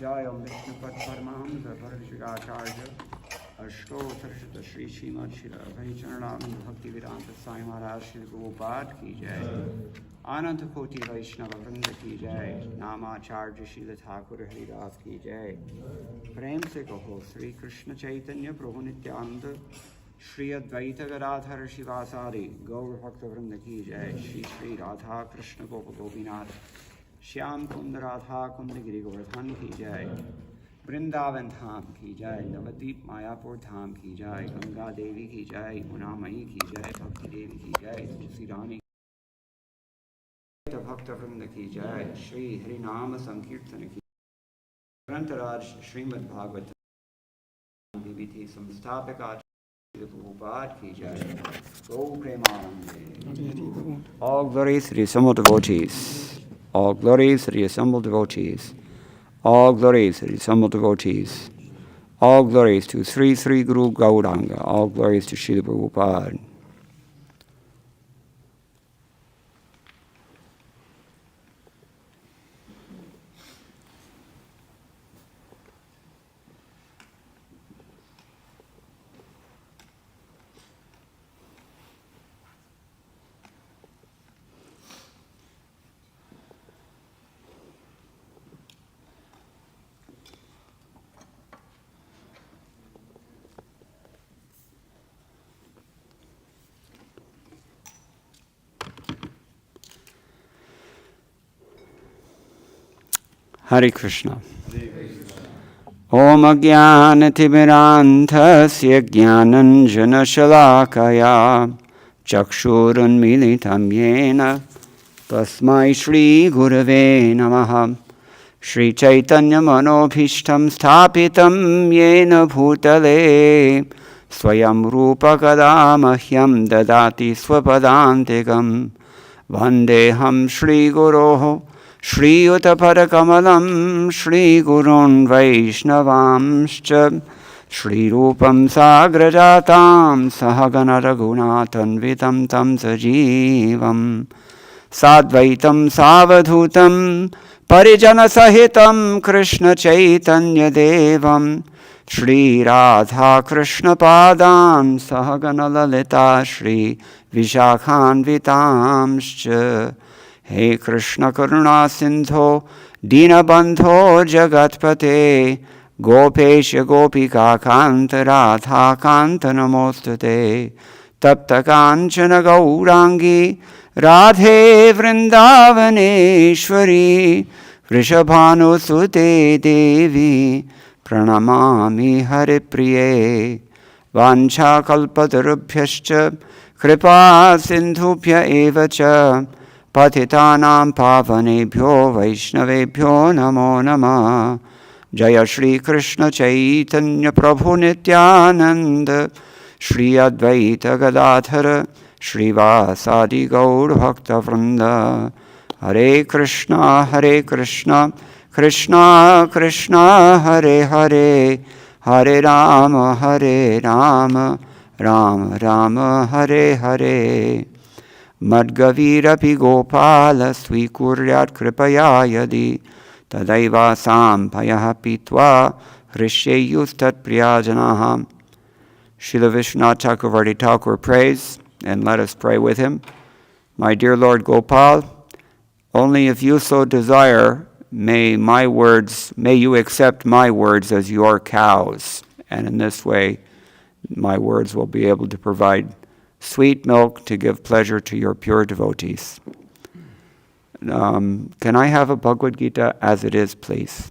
Jayam Vishnupat Paramahamsa Parashikacharya Ashtotarshita Shri Srimad Shira Abhaycharanand Bhakti Vedanta Sai Maharaj Shri Gopad Ki Jai Ananta Koti Vaishnava Vrinda Ki Jai Namacharya Shri Thakur Haridas Ki Jai Prem Se Kaho Sri Krishna Chaitanya Prabhu Nityananda Shri Advaita Gadadhar Shivasari Gaur Bhakta Vrinda Ki Jai Shri Shri Radha Krishna Gopa Gopinath Shyam Kund Radha Kund Giri Govardhan Ki Jai Vrindavan Dham Ki Jai Navadip Mayapur Dham Ki Jai Ganga Devi Ki Jai Munamayi Ki Jai Bhakti Devi Ki Jai Sirani Bhakta Vrinda Ki Jai Shri Harinama Sankirtan Ki Grantaraj Srimad Bhagavatam Viviti Samstapika Prabhupada Ki Jai Go Premanande. All glories to the assembled devotees. All glories to the assembled devotees. All glories to the assembled devotees. All glories to Sri Sri Guru Gauranga. All glories to Srila Prabhupada. Hare Krishna. Om Ajnanatimirandhasya Jnananjana Shalakaya Chakshurunmilitam Yena Tasmai Shri Gurave Namaha Shri Chaitanya Manobhishtam Sthapitam Yena Bhutale Swayam Rupa Kadamahyam Dadati Swapadantikam Vandeham Shri Guroho Shri Uttaparakamalam Shri Gurun Vaishnavamscha Shri Rupam Sagrajatam Sahagana Raghunatanvitam Tam Sajivam Sadvaitam Savadhutam Parijana Sahitam Krishna Chaitanya Devam Shri Radha Krishna Padam Sahagana Lalita Shri Vishakhanvitamscha He Krishna Karuna Sindho Dinabandho Jagatpate Gopesha Gopika Kanta Radha Kanta Namostate Tapta Kanchana Gaurangi Radhe Vrindavaneshwari Vrishabhanu Sute Devi Pranamami Hare Priye Vancha Kalpatarubhyascha Kripa Sindhubhya Evacha Patitanam Pavanebhyo Vaishnavebhyo Namo Namah Jaya Shri Krishna Chaitanya Prabhu Nityananda Shri Advaita Gadadhara Shri Vasadi Gaur Bhakta Vrinda Hare Krishna Krishna Krishna Hare Hare Hare Rama Rama Rama Hare Hare Madgavirapi Gopala Swikuryat Kripaya Yadi Tadaiva Sampayaha Pitva Hrishayustat Priyajanaham. Srila Vishwanath Chakravarti Thakur prays, and let us pray with him. My dear Lord Gopal, only if you so desire may you accept my words as your cows, and in this way my words will be able to provide sweet milk to give pleasure to your pure devotees. Can I have a Bhagavad Gita as it is, please?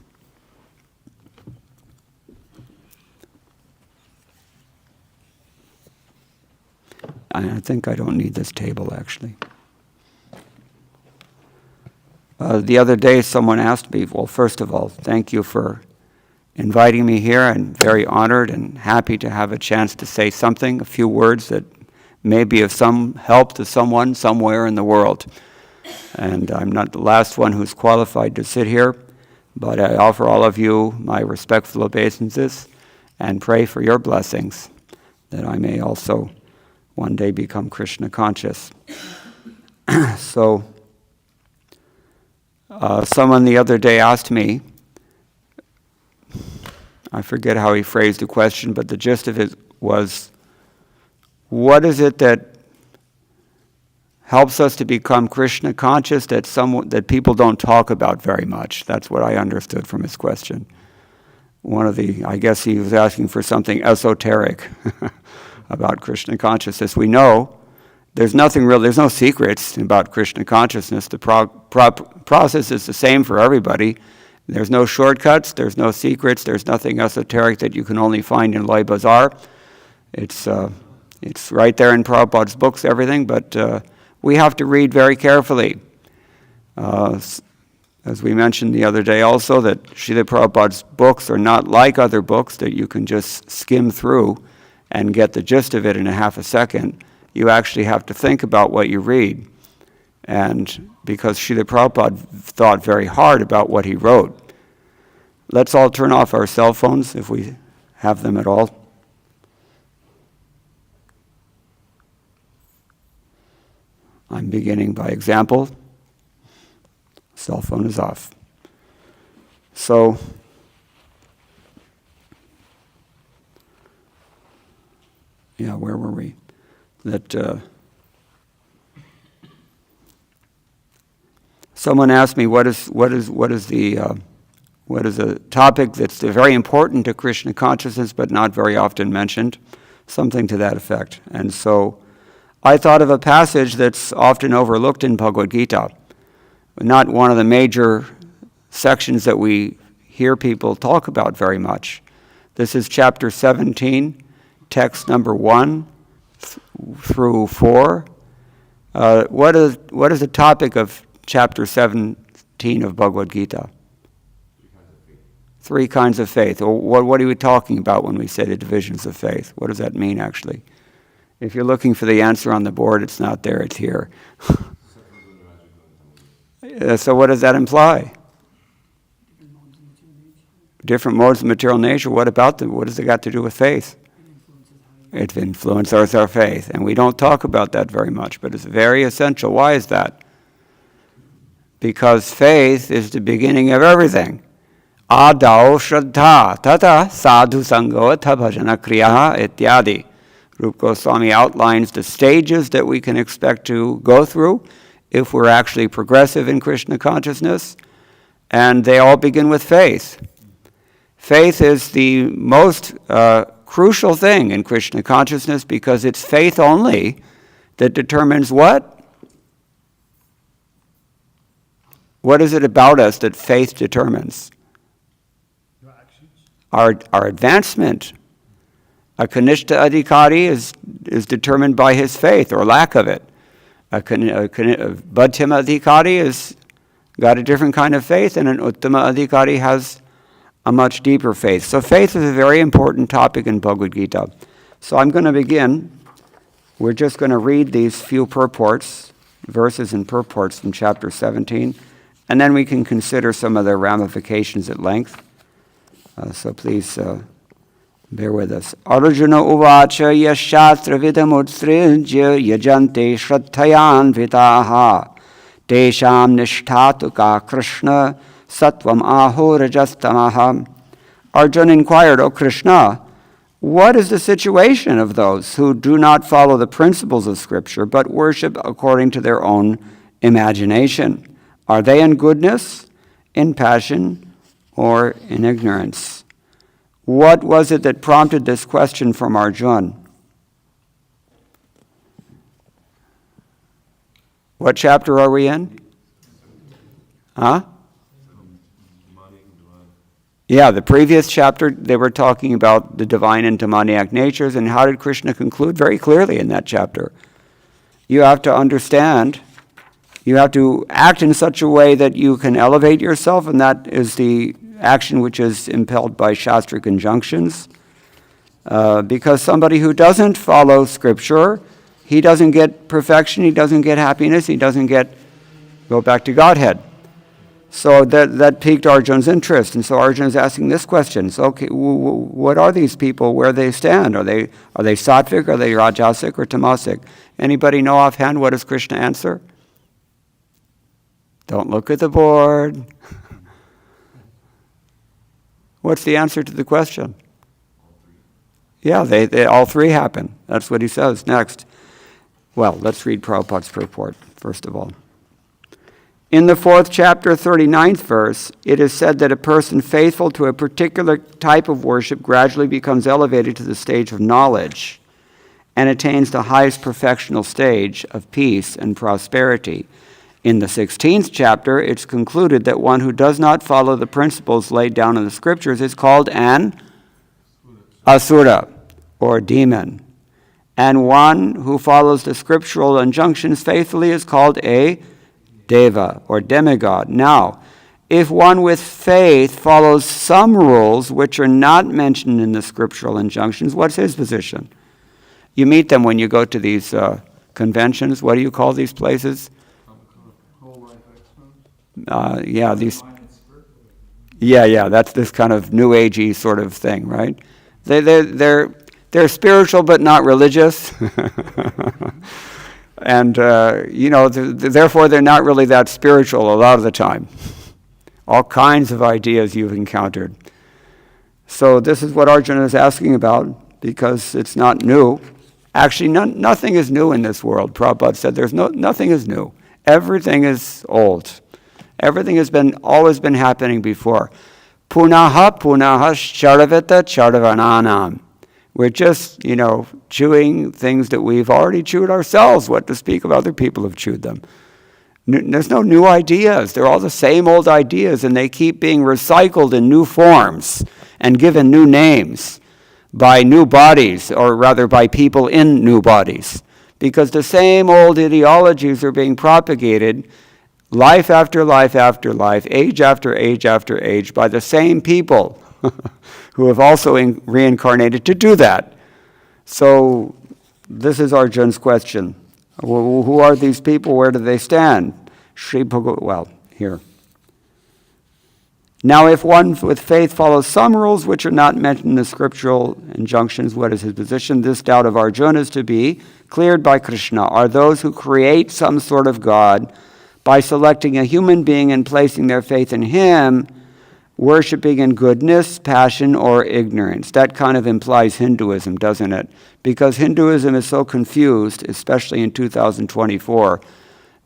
I think I don't need this table, actually. The other day someone asked me, well, first of all, thank you for inviting me here. I'm very honored and happy to have a chance to say something, a few words that may be of some help to someone somewhere in the world. And I'm not the last one who's qualified to sit here, but I offer all of you my respectful obeisances and pray for your blessings that I may also one day become Krishna conscious. So, someone the other day asked me, I forget how he phrased the question, but the gist of it was, what is it that helps us to become Krishna conscious that people don't talk about very much? That's what I understood from his question. I guess he was asking for something esoteric about Krishna consciousness. We know there's no secrets about Krishna consciousness. The process is the same for everybody. There's no shortcuts, there's no secrets, there's nothing esoteric that you can only find in Loi Bazaar. It's right there in Prabhupada's books, everything, but we have to read very carefully. As we mentioned the other day also, that Srila Prabhupada's books are not like other books that you can just skim through and get the gist of it in a half a second. You actually have to think about what you read. And because Srila Prabhupada thought very hard about what he wrote. Let's all turn off our cell phones if we have them at all. I'm beginning by example. Cell phone is off. So, where were we? Someone asked me what is a topic that's very important to Krishna consciousness but not very often mentioned, something to that effect. And so I thought of a passage that's often overlooked in Bhagavad Gita, not one of the major sections that we hear people talk about very much. This is chapter 17, text number 1 through 4. What is the topic of chapter 17 of Bhagavad Gita? 3 kinds of faith. What are we talking about when we say the divisions of faith? What does that mean, actually? If you're looking for the answer on the board, it's not there, it's here. So what does that imply? Different modes of material nature. What about them? What does it got to do with faith? It influences our faith. And we don't talk about that very much, but it's very essential. Why is that? Because faith is the beginning of everything. Adau Shraddha Tata Sadhu Sango Bhajana Kriyaha Ityadi. Rupa Goswami outlines the stages that we can expect to go through if we're actually progressive in Krishna consciousness, and they all begin with faith. Faith is the most crucial thing in Krishna consciousness because it's faith only that determines what? What is it about us that faith determines? Your actions. Our advancement. A Kanishta Adhikari is determined by his faith or lack of it. A Bhajyama Adhikari has got a different kind of faith, and an Uttama Adhikari has a much deeper faith. So faith is a very important topic in Bhagavad Gita. So I'm going to begin. We're just going to read these few purports, verses and purports from chapter 17, and then we can consider some of their ramifications at length. So please bear with us. Arjuna uvacha yashatra vidamudstrijya yajante shraddhayan vitaha tesham nishtatuka Krishna Sattvam aho rajastamaha. Arjuna inquired, O Krishna, what is the situation of those who do not follow the principles of Scripture, but worship according to their own imagination? Are they in goodness, in passion, or in ignorance? What was it that prompted this question from Arjuna? What chapter are we in? Huh? Yeah, the previous chapter, they were talking about the divine and demoniac natures, and how did Krishna conclude? Very clearly in that chapter. You have to understand, you have to act in such a way that you can elevate yourself, and that is the action which is impelled by Shastric injunctions. Because somebody who doesn't follow Scripture, he doesn't get perfection, he doesn't get happiness, he doesn't go back to Godhead. So that piqued Arjuna's interest, and so Arjuna's asking this question. So, okay, what are these people? Where they stand? Are they sattvic? Are they rajasic or tamasic? Anybody know offhand what does Krishna answer? Don't look at the board. What's the answer to the question? Yeah, they all three happen. That's what he says next. Well, let's read Prabhupada's purport, first of all. In the 4th chapter, 39th verse, it is said that a person faithful to a particular type of worship gradually becomes elevated to the stage of knowledge and attains the highest perfectional stage of peace and prosperity. In the 16th chapter, it's concluded that one who does not follow the principles laid down in the scriptures is called an asura, or demon. And one who follows the scriptural injunctions faithfully is called a deva, or demigod. Now, if one with faith follows some rules which are not mentioned in the scriptural injunctions, what's his position? You meet them when you go to these conventions. What do you call these places? These. Yeah. That's this kind of new agey sort of thing, right? They're spiritual but not religious, and therefore they're not really that spiritual a lot of the time. All kinds of ideas you've encountered. So this is what Arjuna is asking about, because it's not new. Actually, nothing is new in this world. Prabhupada said nothing is new. Everything is old. Everything has always been happening before. Punaha charavita charavananam. We're just, chewing things that we've already chewed ourselves. What to speak of other people have chewed them. There's no new ideas. They're all the same old ideas, and they keep being recycled in new forms and given new names by new bodies, or rather by people in new bodies. Because the same old ideologies are being propagated life after life after life, age after age after age, by the same people who have also reincarnated to do that. So this is Arjuna's question. Who are these people? Where do they stand? Here. Now, if one with faith follows some rules which are not mentioned in the scriptural injunctions, what is his position? This doubt of Arjuna is to be cleared by Krishna. Are those who create some sort of God by selecting a human being and placing their faith in him, worshipping in goodness, passion, or ignorance? That kind of implies Hinduism, doesn't it? Because Hinduism is so confused, especially in 2024,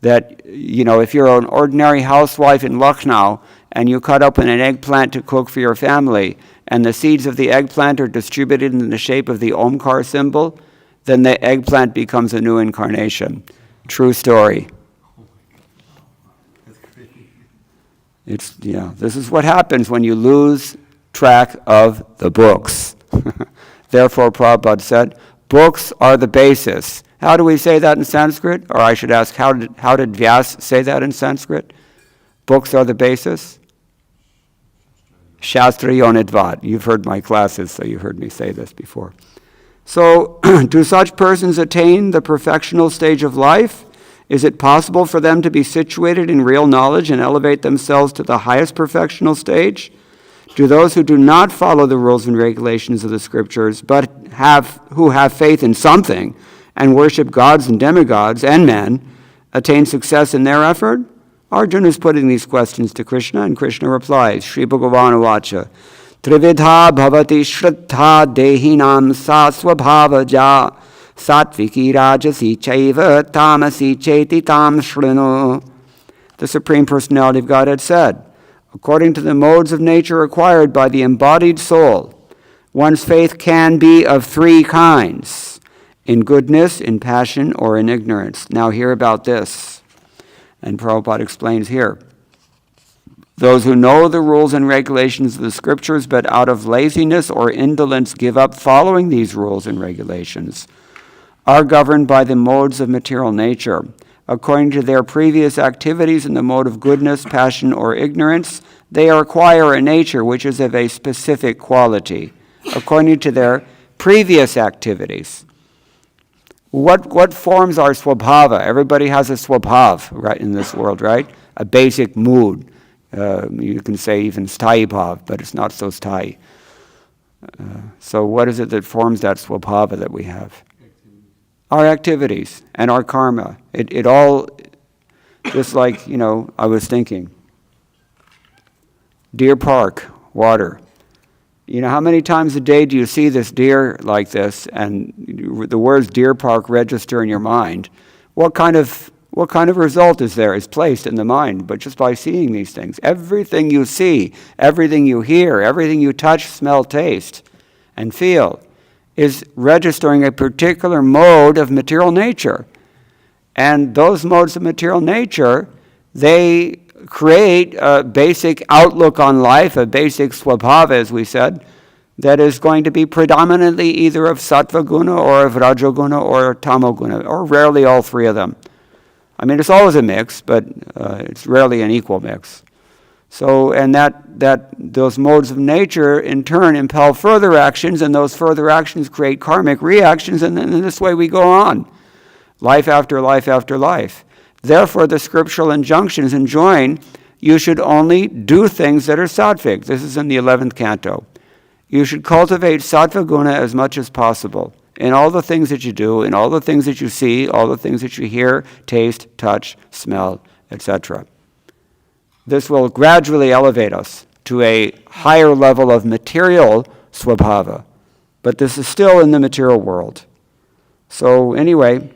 that, if you're an ordinary housewife in Lucknow and you cut open an eggplant to cook for your family, and the seeds of the eggplant are distributed in the shape of the Omkar symbol, then the eggplant becomes a new incarnation. True story. This is what happens when you lose track of the books. Therefore, Prabhupada said, books are the basis. How do we say that in Sanskrit? Or I should ask, how did Vyas say that in Sanskrit? Books are the basis? Shastriyonidvat. You've heard my classes, so you heard me say this before. So, do such persons attain the perfectional stage of life? Is it possible for them to be situated in real knowledge and elevate themselves to the highest perfectional stage? Do those who do not follow the rules and regulations of the scriptures, but who have faith in something and worship gods and demigods and men, attain success in their effort? Arjuna is putting these questions to Krishna, and Krishna replies, Sri Bhagavan Uvacha, Trividha bhavati shraddha dehinam sa swabhavaja Satviki rajasi chaiva tamasi cheti tam shrinu. The Supreme Personality of Godhead said, according to the modes of nature acquired by the embodied soul, one's faith can be of three kinds: in goodness, in passion, or in ignorance. Now hear about this. And Prabhupada explains here. Those who know the rules and regulations of the scriptures, but out of laziness or indolence give up following these rules and regulations, are governed by the modes of material nature. According to their previous activities in the mode of goodness, passion, or ignorance, they acquire a nature which is of a specific quality, according to their previous activities. What forms are swabhava? Everybody has a swabhav, right, in this world, right? A basic mood. You can say even sthayi bhav, but it's not so sthayi. So what is it that forms that swabhava that we have? Our activities and our karma. It all, just like, I was thinking. Deer Park, water. You know, how many times a day do you see this deer like this, and the words deer park register in your mind? What kind of result is placed in the mind, but just by seeing these things? Everything you see, everything you hear, everything you touch, smell, taste, and feel is registering a particular mode of material nature. And those modes of material nature, they create a basic outlook on life, a basic swabhava, as we said, that is going to be predominantly either of sattva guna or of rajoguna or tamoguna, or rarely all three of them. I mean, it's always a mix, but it's rarely an equal mix. So, and those modes of nature in turn impel further actions, and those further actions create karmic reactions, and then in this way we go on, life after life after life. Therefore, the scriptural injunctions enjoin you should only do things that are sattvic. This is in the 11th canto. You should cultivate sattva guna as much as possible in all the things that you do, in all the things that you see, all the things that you hear, taste, touch, smell, etc. This will gradually elevate us to a higher level of material swabhava, but this is still in the material world. So anyway,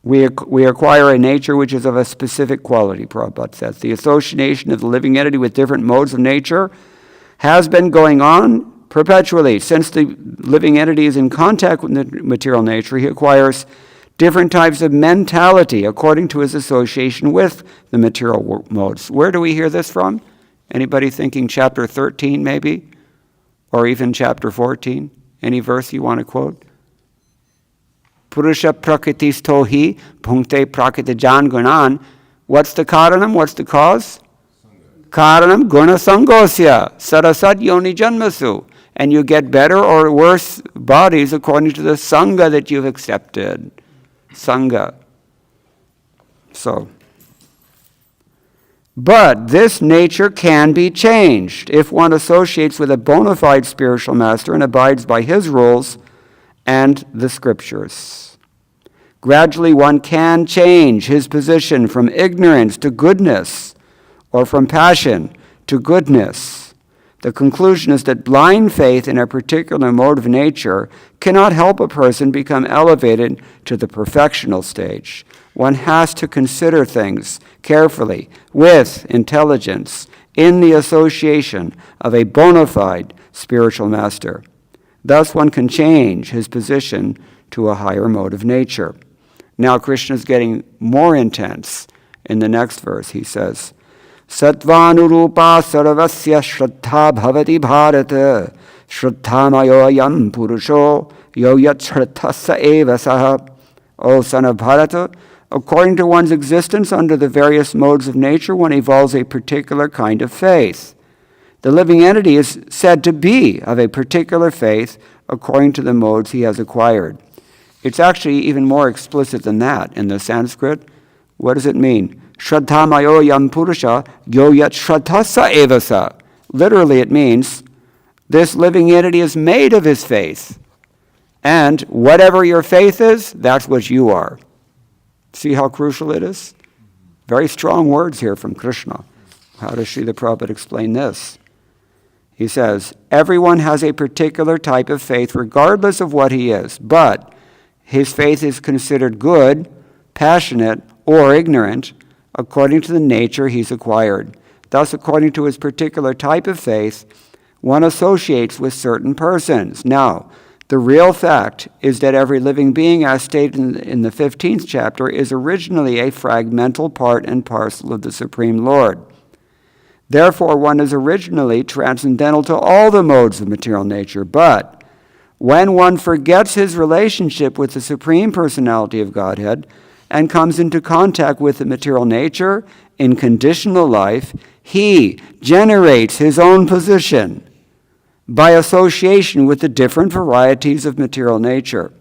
we acquire a nature which is of a specific quality, Prabhupada says. The association of the living entity with different modes of nature has been going on perpetually. Since the living entity is in contact with the material nature, he acquires different types of mentality according to his association with the material modes. Where do we hear this from? Anybody thinking chapter 13 maybe? Or even chapter 14? Any verse you want to quote? Purusha prakritisto hi bhunkte prakritijan gunan. What's the karanam? What's the cause? Karanam guna sangosya sarasat yoni janmasu. And you get better or worse bodies according to the sangha that you've accepted. Sangha. So, but this nature can be changed if one associates with a bona fide spiritual master and abides by his rules and the scriptures. Gradually one can change his position from ignorance to goodness, or from passion to goodness. The conclusion is that blind faith in a particular mode of nature cannot help a person become elevated to the perfectional stage. One has to consider things carefully, with intelligence, in the association of a bona fide spiritual master. Thus one can change his position to a higher mode of nature. Now Krishna is getting more intense. In the next verse he says, Sattvanurupa sarvasya shraddha bhavati bharata shraddhamayo yam purusho yo yat shraddhasa eva saha. O son of Bharata, according to one's existence under the various modes of nature, one evolves a particular kind of faith. The living entity is said to be of a particular faith according to the modes he has acquired. It's actually even more explicit than that in the Sanskrit. What does it mean? Shraddha mayo yam purusha yo yat shraddhasa evasa. Literally it means this living entity is made of his faith. And whatever your faith is, that's what you are. See how crucial it is? Very strong words here from Krishna. How does Srila Prabhupada explain this? He says, everyone has a particular type of faith regardless of what he is, but his faith is considered good, passionate, or ignorant according to the nature he's acquired. Thus, according to his particular type of faith, one associates with certain persons. Now, the real fact is that every living being, as stated in the 15th chapter, is originally a fragmental part and parcel of the Supreme Lord. Therefore, one is originally transcendental to all the modes of material nature, but when one forgets his relationship with the Supreme Personality of Godhead and comes into contact with the material nature in conditional life, he generates his own position by association with the different varieties of material nature.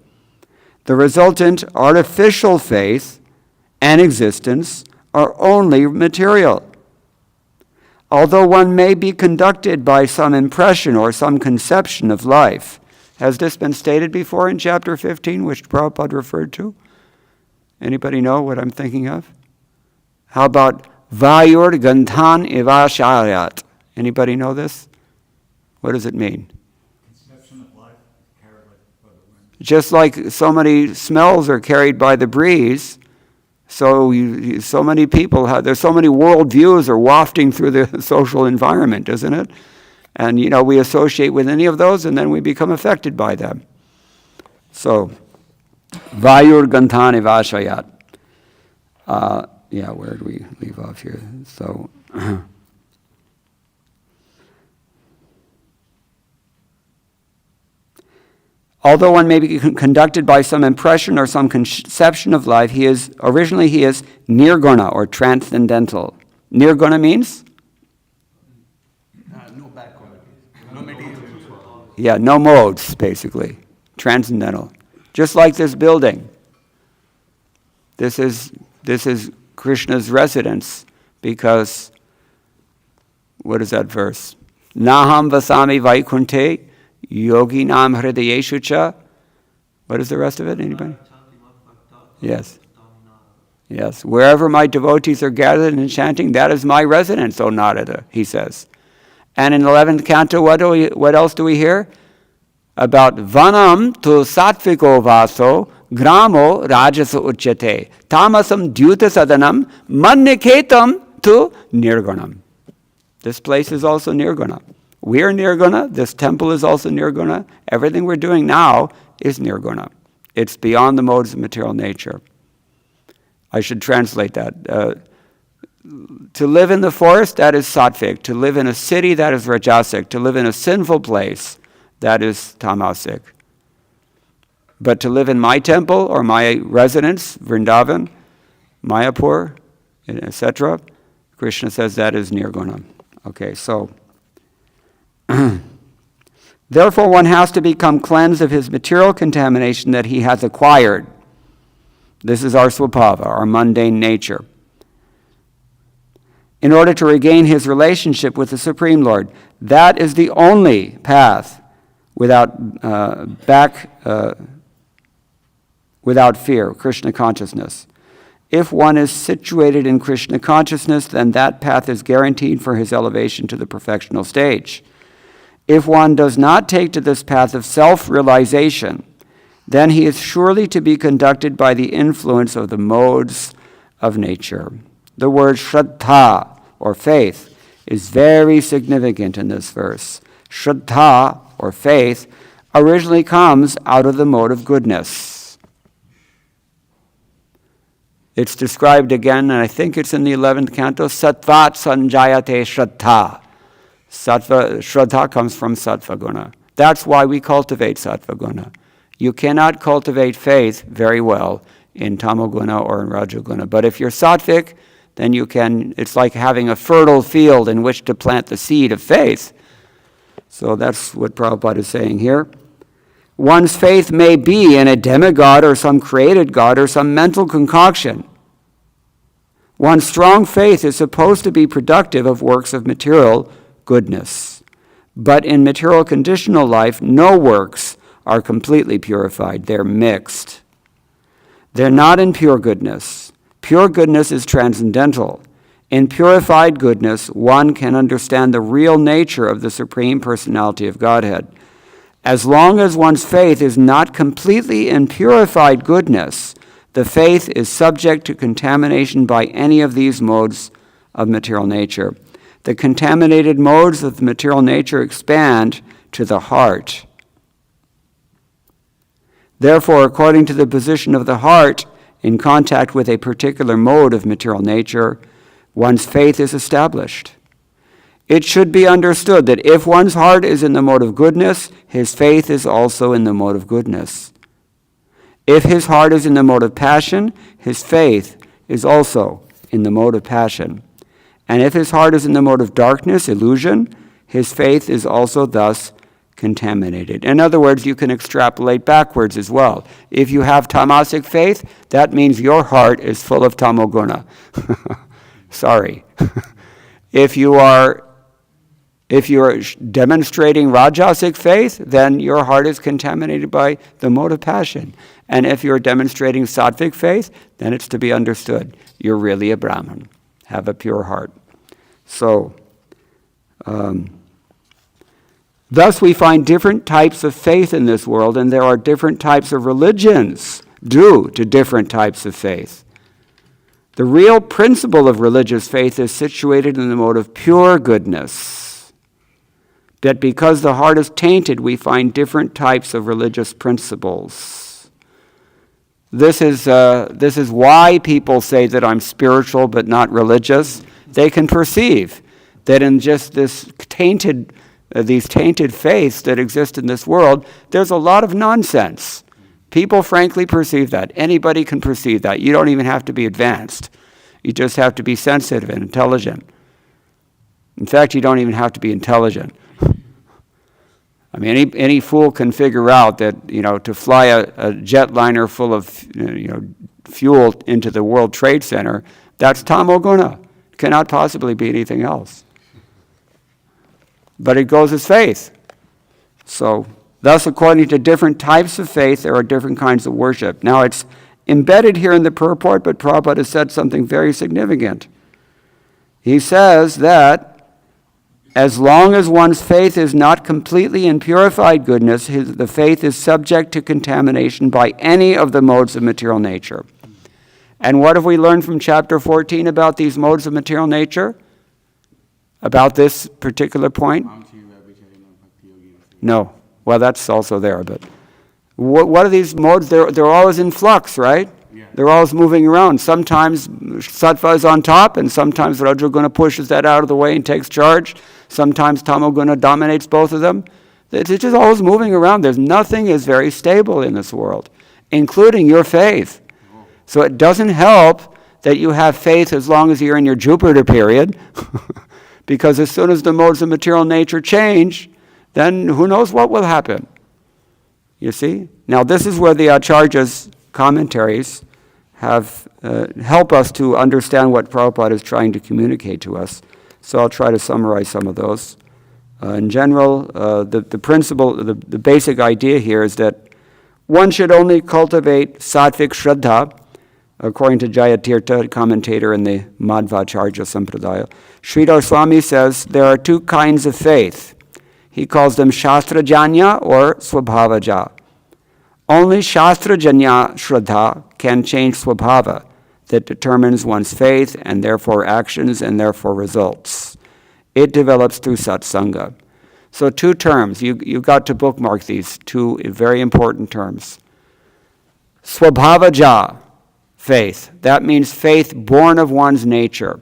The resultant artificial faith and existence are only material. Although one may be conducted by some impression or some conception of life. Has this been stated before in chapter 15, which Prabhupada referred to? Anybody know what I'm thinking of? How about Vayur Gandhan Ivasharyat? Anybody know this? What does it mean? Conception of life carried by the wind. Just like so many smells are carried by the breeze, so so many people there's so many worldviews are wafting through the social environment, isn't it? And we associate with any of those, and then we become affected by them. So, Vayur Gantani Vashayat. Where did we leave off here? So, although one may be conducted by some impression or some conception of life, he is nirguna or transcendental. Nirguna means? No bad qualities. No material. Yeah, no modes, basically. Transcendental. Just like this building. This is Krishna's residence, because, what is that verse? Naham vasami vaikunte yoginam hridayeshu cha. What is the rest of it? Anybody? Yes. Yes. Wherever my devotees are gathered and chanting, that is my residence, O Narada, he says. And in the 11th canto, what else do we hear? About vanam tu sattviko vaso gramo rajasa uchyate tamasam dyuta sadanam manniketam tu nirgunam. This place is also nirguna. We are nirguna. This temple is also nirguna. Everything we're doing now is nirguna. It's beyond the modes of material nature. I should translate that. To live in the forest, that is sattvic. To live in a city, that is rajasic. To live in a sinful place, that is tamasic. But to live in my temple or my residence, Vrindavan, Mayapur, etc., Krishna says that is nirguna. Okay, so therefore one has to become cleansed of his material contamination that he has acquired. This is our swabhava, our mundane nature, in order to regain his relationship with the Supreme Lord. That is the only path without fear, Krishna consciousness. If one is situated in Krishna consciousness, then that path is guaranteed for his elevation to the perfectional stage. If one does not take to this path of self-realization, then he is surely to be conducted by the influence of the modes of nature. The word shraddha, or faith, is very significant in this verse. Shraddha, or faith, originally comes out of the mode of goodness. It's described again, and I think it's in the 11th canto, Sattvat sanjayate shraddha. Shraddha comes from sattva guna. That's why we cultivate sattva guna. You cannot cultivate faith very well in tamoguna or in rajoguna. But if you're sattvic, then you can, it's like having a fertile field in which to plant the seed of faith. So that's what Prabhupada is saying here. One's faith may be in a demigod or some created god or some mental concoction. One's strong faith is supposed to be productive of works of material goodness. But in material conditional life, no works are completely purified. They're mixed. They're not in pure goodness. Pure goodness is transcendental. In purified goodness, one can understand the real nature of the Supreme Personality of Godhead. As long as one's faith is not completely in purified goodness, the faith is subject to contamination by any of these modes of material nature. The contaminated modes of the material nature expand to the heart. Therefore, according to the position of the heart in contact with a particular mode of material nature, one's faith is established. It should be understood that if one's heart is in the mode of goodness, his faith is also in the mode of goodness. If his heart is in the mode of passion, his faith is also in the mode of passion. And if his heart is in the mode of darkness, illusion, his faith is also thus contaminated. In other words, you can extrapolate backwards as well. If you have tamasic faith, that means your heart is full of tamoguna. Sorry. If you're demonstrating rajasic faith, then your heart is contaminated by the mode of passion. And if you're demonstrating sattvic faith, then it's to be understood. You're really a Brahman. Have a pure heart. So, Thus we find different types of faith in this world, and there are different types of religions due to different types of faith. The real principle of religious faith is situated in the mode of pure goodness. That because the heart is tainted, we find different types of religious principles. This is why people say that I'm spiritual but not religious. They can perceive that in just this these tainted faiths that exist in this world, there's a lot of nonsense. People frankly perceive that. Anybody can perceive that. You don't even have to be advanced. You just have to be sensitive and intelligent. In fact, you don't even have to be intelligent. I mean, any fool can figure out that, to fly a jetliner full of, fuel into the World Trade Center, that's tamoguna. Cannot possibly be anything else. But it goes as faith. So, thus, according to different types of faith, there are different kinds of worship. Now, it's embedded here in the purport, but Prabhupada has said something very significant. He says that as long as one's faith is not completely in purified goodness, the faith is subject to contamination by any of the modes of material nature. And what have we learned from chapter 14 about these modes of material nature? About this particular point? No. Well, that's also there, but what are these modes? They're always in flux, right? Yeah. They're always moving around. Sometimes sattva is on top, and sometimes rajoguna pushes that out of the way and takes charge. Sometimes tamoguna dominates both of them. It's just always moving around. There's nothing is very stable in this world, including your faith. So it doesn't help that you have faith as long as you're in your Jupiter period, because as soon as the modes of material nature change, then who knows what will happen. You see? Now this is where the Acharya's commentaries have help us to understand what Prabhupada is trying to communicate to us. So I'll try to summarize some of those. In general, the principle, the basic idea here is that one should only cultivate sattvic shraddha, according to Jayatirtha, commentator in the Madhvacharya Sampradaya. Sridhar Swami says there are two kinds of faith. He calls them Shastrajanya or Swabhavaja. Only Shastrajanya Shraddha can change Swabhava, that determines one's faith and therefore actions and therefore results. It develops through satsanga. So two terms, you've got to bookmark these two very important terms. Swabhavaja, faith. That means faith born of one's nature.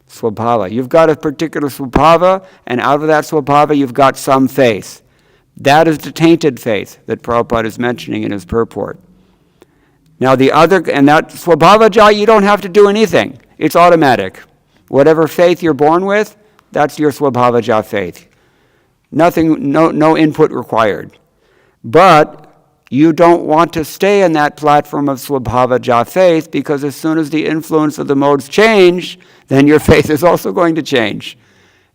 Swabhava. You've got a particular swabhava, and out of that swabhava you've got some faith. That is the tainted faith that Prabhupada is mentioning in his purport. Now the other, and that swabhavaja, you don't have to do anything. It's automatic. Whatever faith you're born with, that's your swabhavaja faith. Nothing, no input required. But you don't want to stay in that platform of swabhavaja faith, because as soon as the influence of the modes change, then your faith is also going to change.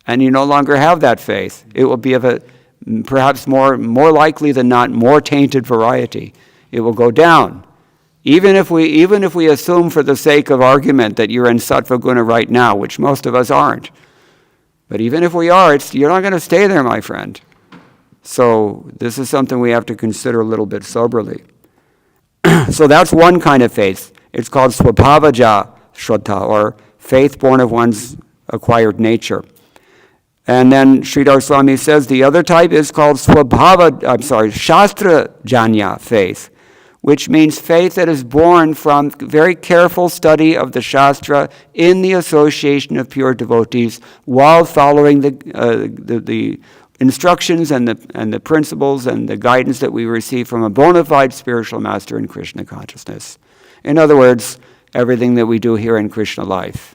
And you no longer have that faith. It will be of a perhaps more likely than not more tainted variety. It will go down. Even if we assume for the sake of argument that you're in sattva guna right now, which most of us aren't. But even if we are, you're not going to stay there, my friend. So this is something we have to consider a little bit soberly. So that's one kind of faith. It's called swabhavaja shraddha, or faith born of one's acquired nature. And then Sridhar Swami says the other type is called Shastra Janya faith, which means faith that is born from very careful study of the Shastra in the association of pure devotees while following the instructions and the principles and the guidance that we receive from a bona fide spiritual master in Krishna consciousness. In other words, everything that we do here in Krishna life.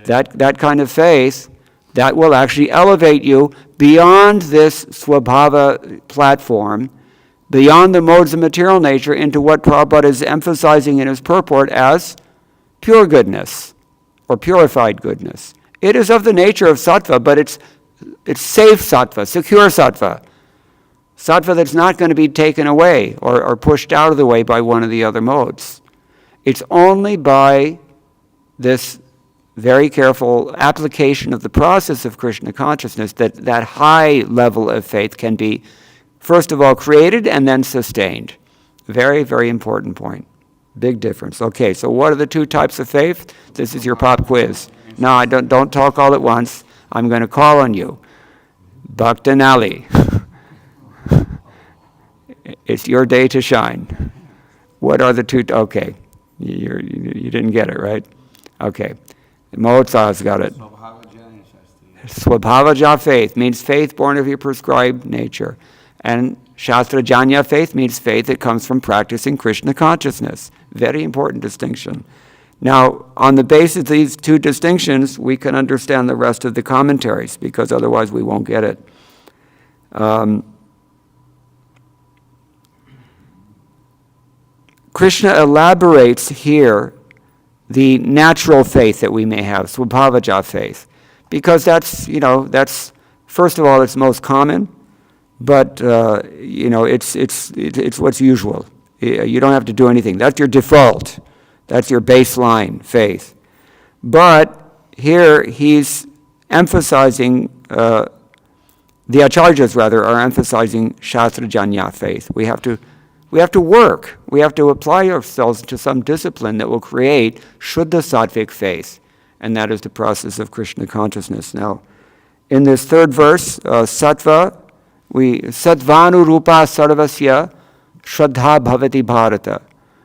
That kind of faith, that will actually elevate you beyond this swabhava platform, beyond the modes of material nature, into what Prabhupada is emphasizing in his purport as pure goodness, or purified goodness. It is of the nature of sattva, but it's safe sattva, secure sattva. Sattva that's not going to be taken away or pushed out of the way by one of the other modes. It's only by this very careful application of the process of Krishna consciousness, that high level of faith can be, first of all, created and then sustained. Very, very important point. Big difference. Okay, so what are the two types of faith? This is your pop quiz. No, don't talk all at once. I'm going to call on you. Bhaktan Ali. It's your day to shine. What are the two? Okay, you didn't get it, right? Okay. Mozart's got it. Swabhavaja faith means faith born of your prescribed nature. And Shastrajanya faith means faith that comes from practicing Krishna consciousness. Very important distinction. Now, on the basis of these two distinctions, we can understand the rest of the commentaries, because otherwise we won't get it. Krishna elaborates here the natural faith that we may have, swabhavaja faith, because that's first of all, it's most common, but it's what's usual. You don't have to do anything. That's your default. That's your baseline faith. But here he's emphasizing, the acharyas rather are emphasizing shastrajanya faith. We have to work. We have to apply ourselves to some discipline that will create Shuddha Sattvic faith. And that is the process of Krishna consciousness. Now, in this third verse, sattva, sattvanurupa sarvasya shraddha bhavati bharata.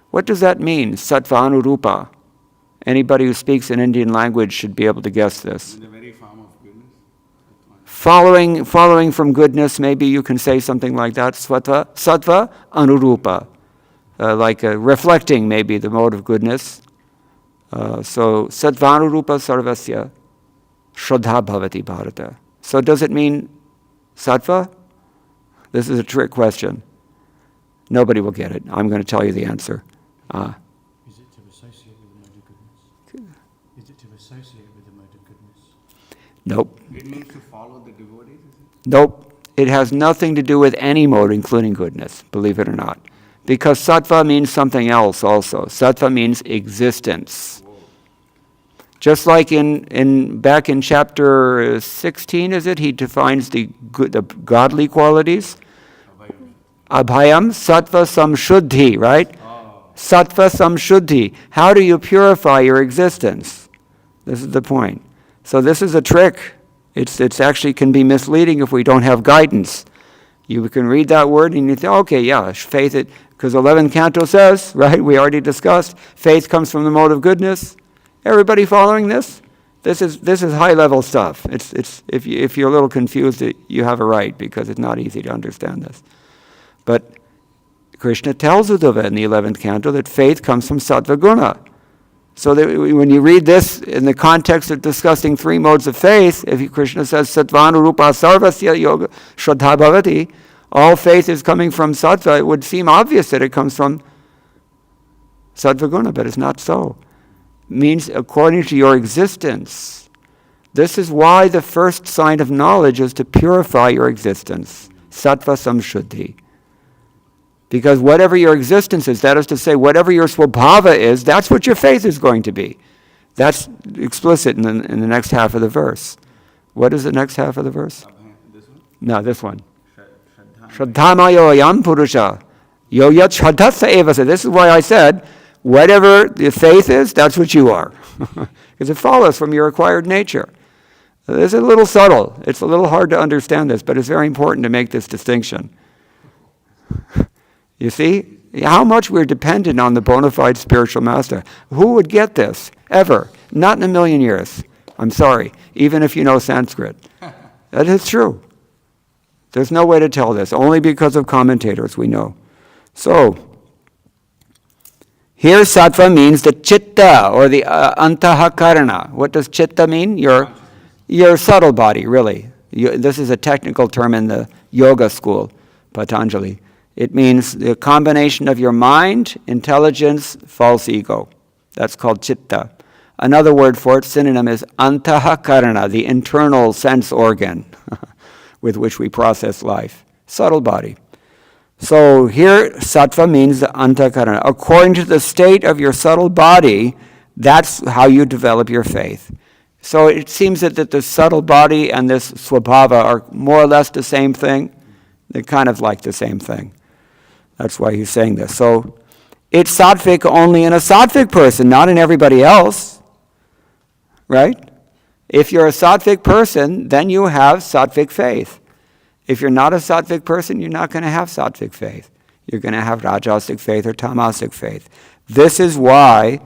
What does that mean, sattvanurupa? Anybody who speaks an Indian language should be able to guess this. In the very form of goodness. Following from goodness, maybe you can say something like that, sattva anurupa, reflecting maybe the mode of goodness. So sattvanurupa sarvasya shraddha bhavati bharata. So does it mean sattva? This is a trick question. Nobody will get it. I'm going to tell you the answer. Is it to associate with the mode of goodness? Is it to associate with the mode of goodness? Nope. It means to follow the devotees, is it? Nope. It has nothing to do with any mode, including goodness, believe it or not. Because sattva means something else also. Sattva means existence. Whoa. Just like back in chapter 16, is it? He defines the godly qualities. Abhayam, sattva samshuddhi, right? Sattva samshuddhi. How do you purify your existence? This is the point. So this is a trick. It's actually can be misleading if we don't have guidance. You can read that word and you think, okay, yeah, faith, because 11th canto says, right, we already discussed, faith comes from the mode of goodness. Everybody following this? This is high level stuff. It's if you're a little confused, you have a right, because it's not easy to understand this. But Krishna tells Uddhava in the 11th canto that faith comes from sattva guna. So that when you read this in the context of discussing three modes of faith, if Krishna says sattvanurupa sarvasya yoga shraddha bhavati, all faith is coming from sattva, it would seem obvious that it comes from sattva guna, but it's not so. It means according to your existence. This is why the first sign of knowledge is to purify your existence. Sattva samshuddhi. Because whatever your existence is, that is to say, whatever your swabhava is, that's what your faith is going to be. That's explicit in the next half of the verse. What is the next half of the verse? This one? No, this one. Shraddhamayo yam purusha. Yo yat shraddhasa evasa. This is why I said, whatever the faith is, that's what you are. Because it follows from your acquired nature. This is a little subtle. It's a little hard to understand this, but it's very important to make this distinction. You see how much we're dependent on the bona fide spiritual master. Who would get this, ever? Not in a million years. I'm sorry, even if you know Sanskrit. That is true. There's no way to tell this, only because of commentators we know. So, here sattva means the chitta, or the antahakarana. What does chitta mean? Your subtle body, really. This is a technical term in the yoga school, Patanjali. It means the combination of your mind, intelligence, false ego. That's called chitta. Another word for it, synonym, is antahakarana, the internal sense organ with which we process life. Subtle body. So here, sattva means the antahakarana. According to the state of your subtle body, that's how you develop your faith. So it seems that the subtle body and this swabhava are more or less the same thing. They're kind of like the same thing. That's why he's saying this. So it's sattvic only in a sattvic person, not in everybody else. Right? If you're a sattvic person, then you have sattvic faith. If you're not a sattvic person, you're not going to have sattvic faith. You're going to have rajasic faith or tamasic faith. This is why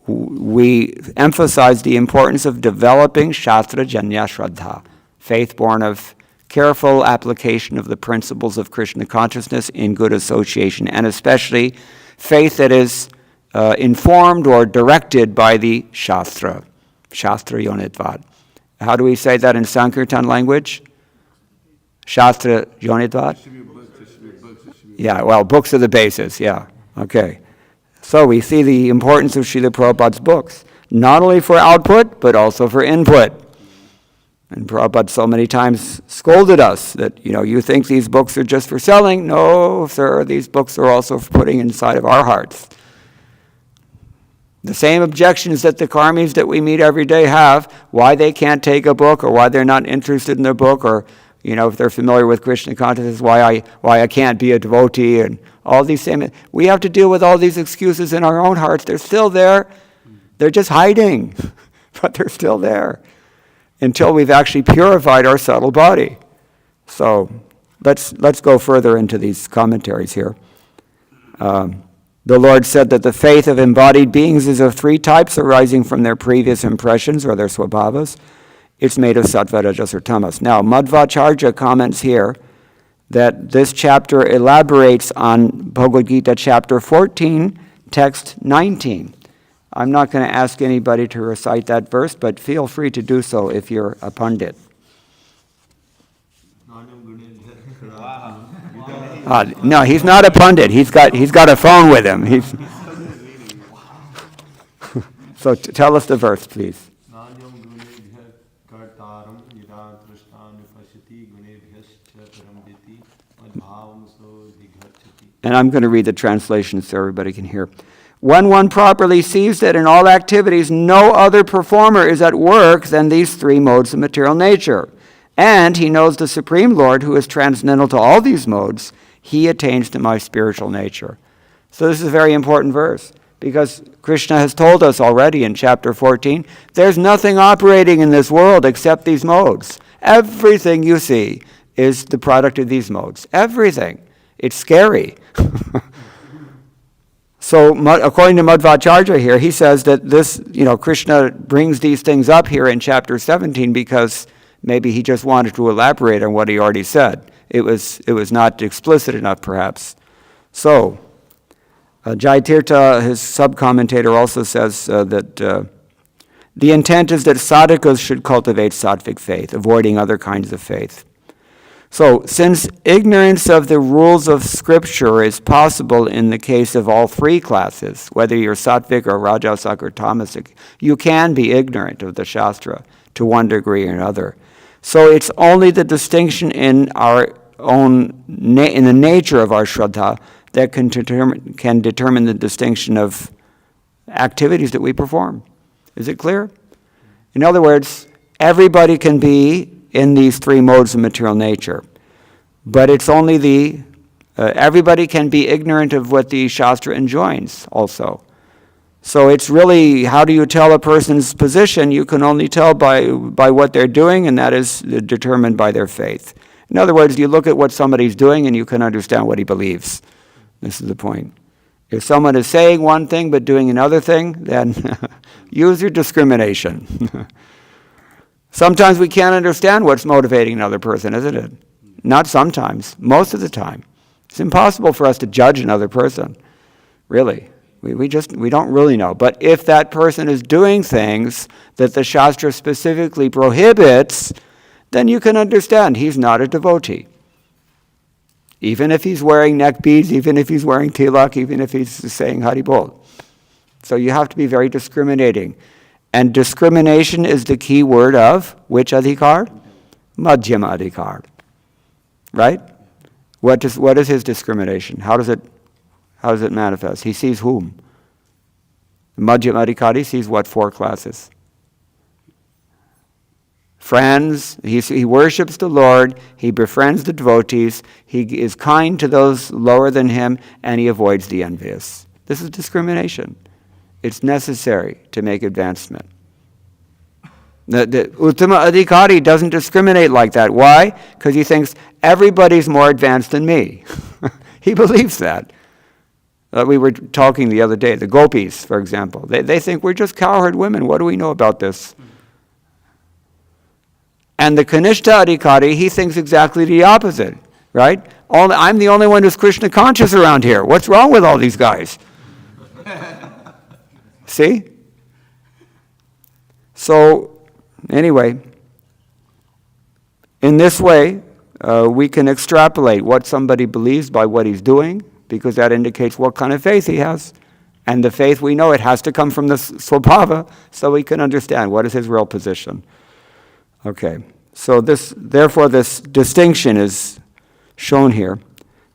we emphasize the importance of developing Shastra Janya Shraddha, faith born of careful application of the principles of Krishna consciousness in good association, and especially faith that is informed or directed by the Shastra, Shastra Yonitvad. How do we say that in Sankirtan language? Shastra Yonitvad? Yeah, well, books are the basis, yeah. Okay. So we see the importance of Srila Prabhupada's books, not only for output, but also for input. And Prabhupada so many times scolded us that, you think these books are just for selling. No, sir, these books are also for putting inside of our hearts. The same objections that the karmis that we meet every day have, why they can't take a book or why they're not interested in their book, or if they're familiar with Krishna consciousness, why I can't be a devotee, and all these same. We have to deal with all these excuses in our own hearts. They're still there. They're just hiding, but they're still there until we've actually purified our subtle body. So let's go further into these commentaries here. The Lord said that the faith of embodied beings is of three types arising from their previous impressions or their swabhavas. It's made of sattva, rajas, or tamas. Now, Madhvacharya comments here that this chapter elaborates on Bhagavad Gita chapter 14, text 19. I'm not going to ask anybody to recite that verse, but feel free to do so if you're a pundit. No, he's not a pundit. He's got a phone with him. So tell us the verse, please. And I'm going to read the translation so everybody can hear. When one properly sees that in all activities no other performer is at work than these three modes of material nature, and he knows the Supreme Lord who is transcendental to all these modes, he attains to my spiritual nature. So this is a very important verse, because Krishna has told us already in chapter 14, there's nothing operating in this world except these modes. Everything you see is the product of these modes. Everything. It's scary. So according to Madhvacharya here, he says that this, Krishna brings these things up here in chapter 17 because maybe he just wanted to elaborate on what he already said. It was not explicit enough, perhaps. So, Jayatirtha, his sub-commentator, also says that the intent is that sadhakas should cultivate sattvic faith, avoiding other kinds of faith. So, since ignorance of the rules of Scripture is possible in the case of all three classes, whether you're sattvic or rajasic or tamasic, you can be ignorant of the Shastra to one degree or another. So it's only the distinction in our own, in the nature of our Shraddha that can determine the distinction of activities that we perform. Is it clear? In other words, everybody can be in these three modes of material nature. But it's only everybody can be ignorant of what the Shastra enjoins also. So it's really, how do you tell a person's position? You can only tell by what they're doing, and that is determined by their faith. In other words, you look at what somebody's doing and you can understand what he believes. This is the point. If someone is saying one thing but doing another thing, then use your discrimination. Sometimes we can't understand what's motivating another person, isn't it? Not sometimes, most of the time. It's impossible for us to judge another person, really. We don't really know. But if that person is doing things that the Shastra specifically prohibits, then you can understand he's not a devotee. Even if he's wearing neck beads, even if he's wearing tilak, even if he's saying Haribol. So you have to be very discriminating. And discrimination is the key word of which adhikar? Madhyama adhikar. Right? What is his discrimination? How does it manifest? He sees whom? Madhyama adhikari sees what four classes? friends. He worships the Lord. He befriends the devotees. He is kind to those lower than him, and he avoids the envious. This is discrimination. It's necessary to make advancement. The Uttama Adhikari doesn't discriminate like that. Why? Because he thinks everybody's more advanced than me. He believes that. We were talking the other day, the gopis, for example. They think we're just cowherd women. What do we know about this? And the Kanishta Adhikari, he thinks exactly the opposite, right? I'm the only one who's Krishna conscious around here. What's wrong with all these guys? See? So, anyway, in this way, we can extrapolate what somebody believes by what he's doing, because that indicates what kind of faith he has. And the faith, we know it has to come from the swabhava, so we can understand what is his real position. Okay, so therefore this distinction is shown here.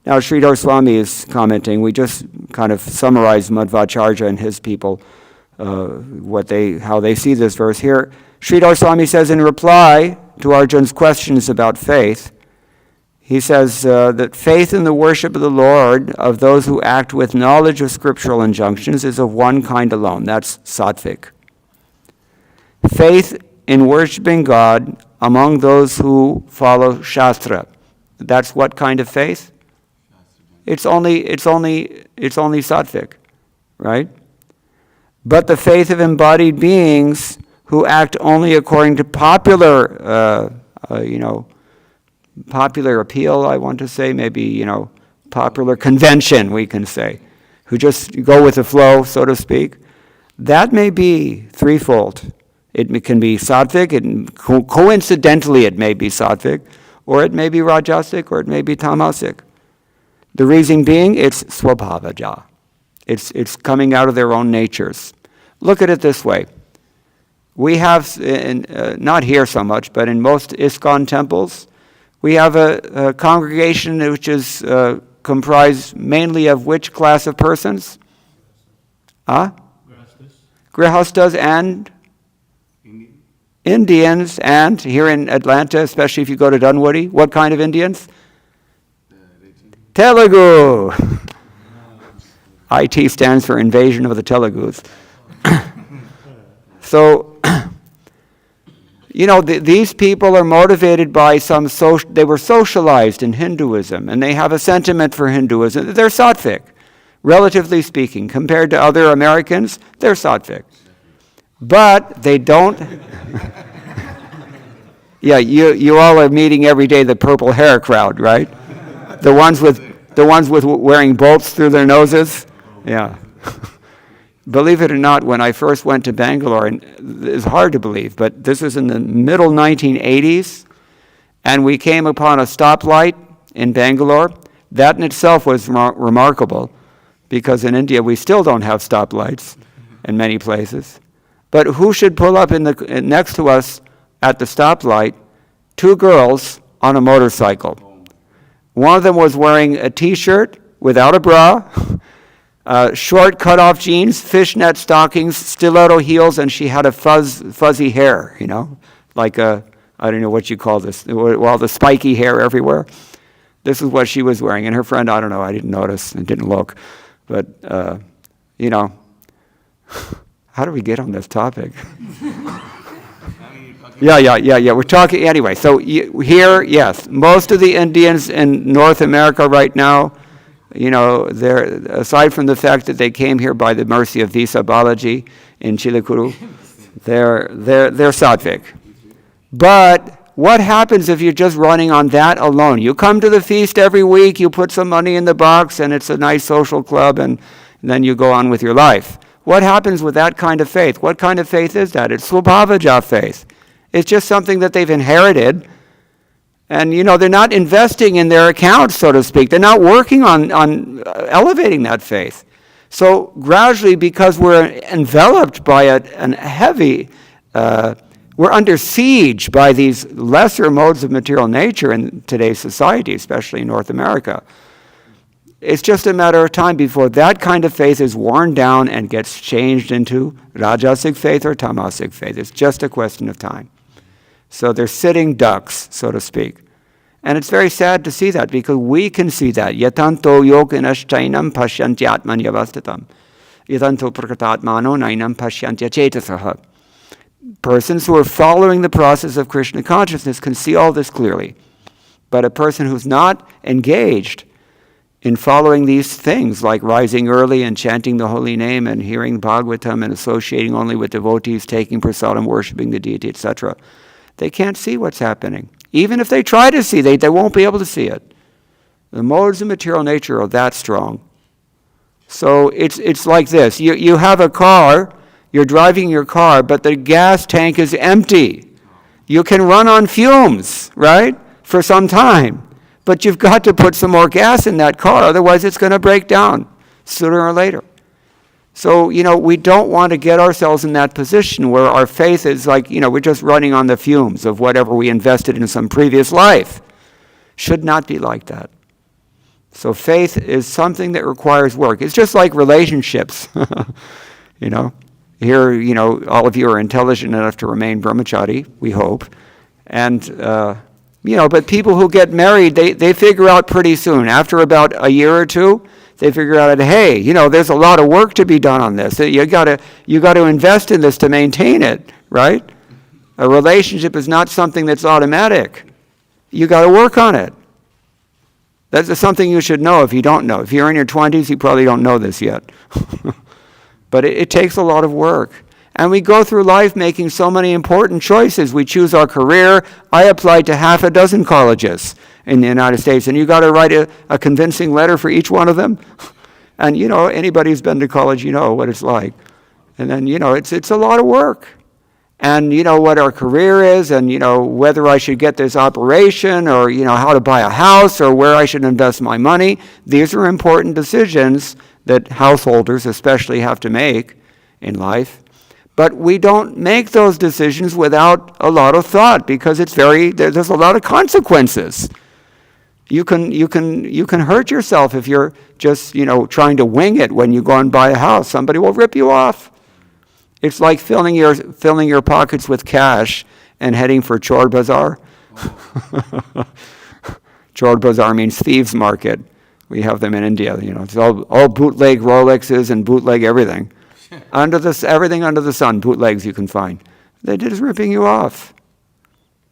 Now Sridhar Swami is commenting. We just kind of summarized Madhvacharya and his people, how they see this verse here. Sridhar Swami says in reply to Arjun's questions about faith, he says that faith in the worship of the Lord of those who act with knowledge of scriptural injunctions is of one kind alone. That's sattvic. Faith in worshiping God among those who follow Shastra. That's what kind of faith? It's only sattvic, right? But the faith of embodied beings who act only according to popular appeal, I want to say, maybe, popular convention, we can say, who just go with the flow, so to speak, that may be threefold. It can be sattvic, coincidentally it may be sattvic, or it may be rajasic, or it may be tamasic. The reason being, it's swabhavaja. It's coming out of their own natures. Look at it this way. We have, not here so much, but in most ISKCON temples, we have a congregation which is comprised mainly of which class of persons? Grihastas and Indians, and here in Atlanta, especially if you go to Dunwoody, what kind of Indians? Telugu. IT stands for Invasion of the Telugus. So, these people are motivated by they were socialized in Hinduism, and they have a sentiment for Hinduism. They're sattvic, relatively speaking. Compared to other Americans, they're sattvic. But they don't... Yeah, you all are meeting every day the purple hair crowd, right? The ones with wearing bolts through their noses? Yeah. Believe it or not, when I first went to Bangalore, and it's hard to believe, but this was in the middle 1980s, and we came upon a stoplight in Bangalore. That in itself was remarkable, because in India we still don't have stoplights in many places. But who should pull up next to us at the stoplight? Two girls on a motorcycle. One of them was wearing a T-shirt without a bra, short cut-off jeans, fishnet stockings, stiletto heels, and she had a fuzzy hair, like I don't know what you call this, well, the spiky hair everywhere. This is what she was wearing. And her friend, I don't know, I didn't notice and didn't look. But, how do we get on this topic? Yeah. We're talking, anyway. So here, yes, most of the Indians in North America right now, they're, aside from the fact that they came here by the mercy of Visa Balaji in Chilukuru, they're sattvic. But what happens if you're just running on that alone? You come to the feast every week, you put some money in the box, and it's a nice social club, and then you go on with your life. What happens with that kind of faith? What kind of faith is that? It's swabhavaja faith. It's just something that they've inherited. And, they're not investing in their accounts, so to speak. They're not working on elevating that faith. So gradually, because we're enveloped by a heavy, we're under siege by these lesser modes of material nature in today's society, especially in North America. It's just a matter of time before that kind of faith is worn down and gets changed into rajasic faith or tamasic faith. It's just a question of time. So they're sitting ducks, so to speak. And it's very sad to see that, because we can see that. Yatanto yoginashchainam pasyantyatmanyavastitam. Yatanto prakatatmano nainam pasyantya chetasaha. Persons who are following the process of Krishna consciousness can see all this clearly. But a person who's not engaged in following these things, like rising early and chanting the holy name and hearing Bhagavatam and associating only with devotees, taking prasadam, worshipping the deity, etc., they can't see what's happening. Even if they try to see, they won't be able to see it. The modes of material nature are that strong. So it's like this. You have a car, you're driving your car, but the gas tank is empty. You can run on fumes, right, for some time. But you've got to put some more gas in that car, otherwise it's going to break down sooner or later. So, we don't want to get ourselves in that position where our faith is like, we're just running on the fumes of whatever we invested in some previous life. Should not be like that. So faith is something that requires work. It's just like relationships. Here, all of you are intelligent enough to remain brahmachari, we hope. And, but people who get married, they figure out pretty soon, after about a year or two, they figure out that, hey, there's a lot of work to be done on this. You got to invest in this to maintain it, right? A relationship is not something that's automatic. You got to work on it. That's something you should know if you don't know. If you're in your 20s, you probably don't know this yet. But it takes a lot of work. And we go through life making so many important choices. We choose our career. I applied to half a dozen colleges in the United States, and you got to write a convincing letter for each one of them. And, anybody who's been to college, what it's like. And then, it's a lot of work. And, what our career is, and, whether I should get this operation, or, how to buy a house, or where I should invest my money. These are important decisions that householders especially have to make in life. But we don't make those decisions without a lot of thought, because there's a lot of consequences. You can hurt yourself if you're just, trying to wing it when you go and buy a house. Somebody will rip you off. It's like filling your pockets with cash and heading for Chor Bazaar. Chor Bazaar means thieves' market. We have them in India. It's all bootleg Rolexes and bootleg everything. Everything under the sun, bootlegs you can find. They're just ripping you off.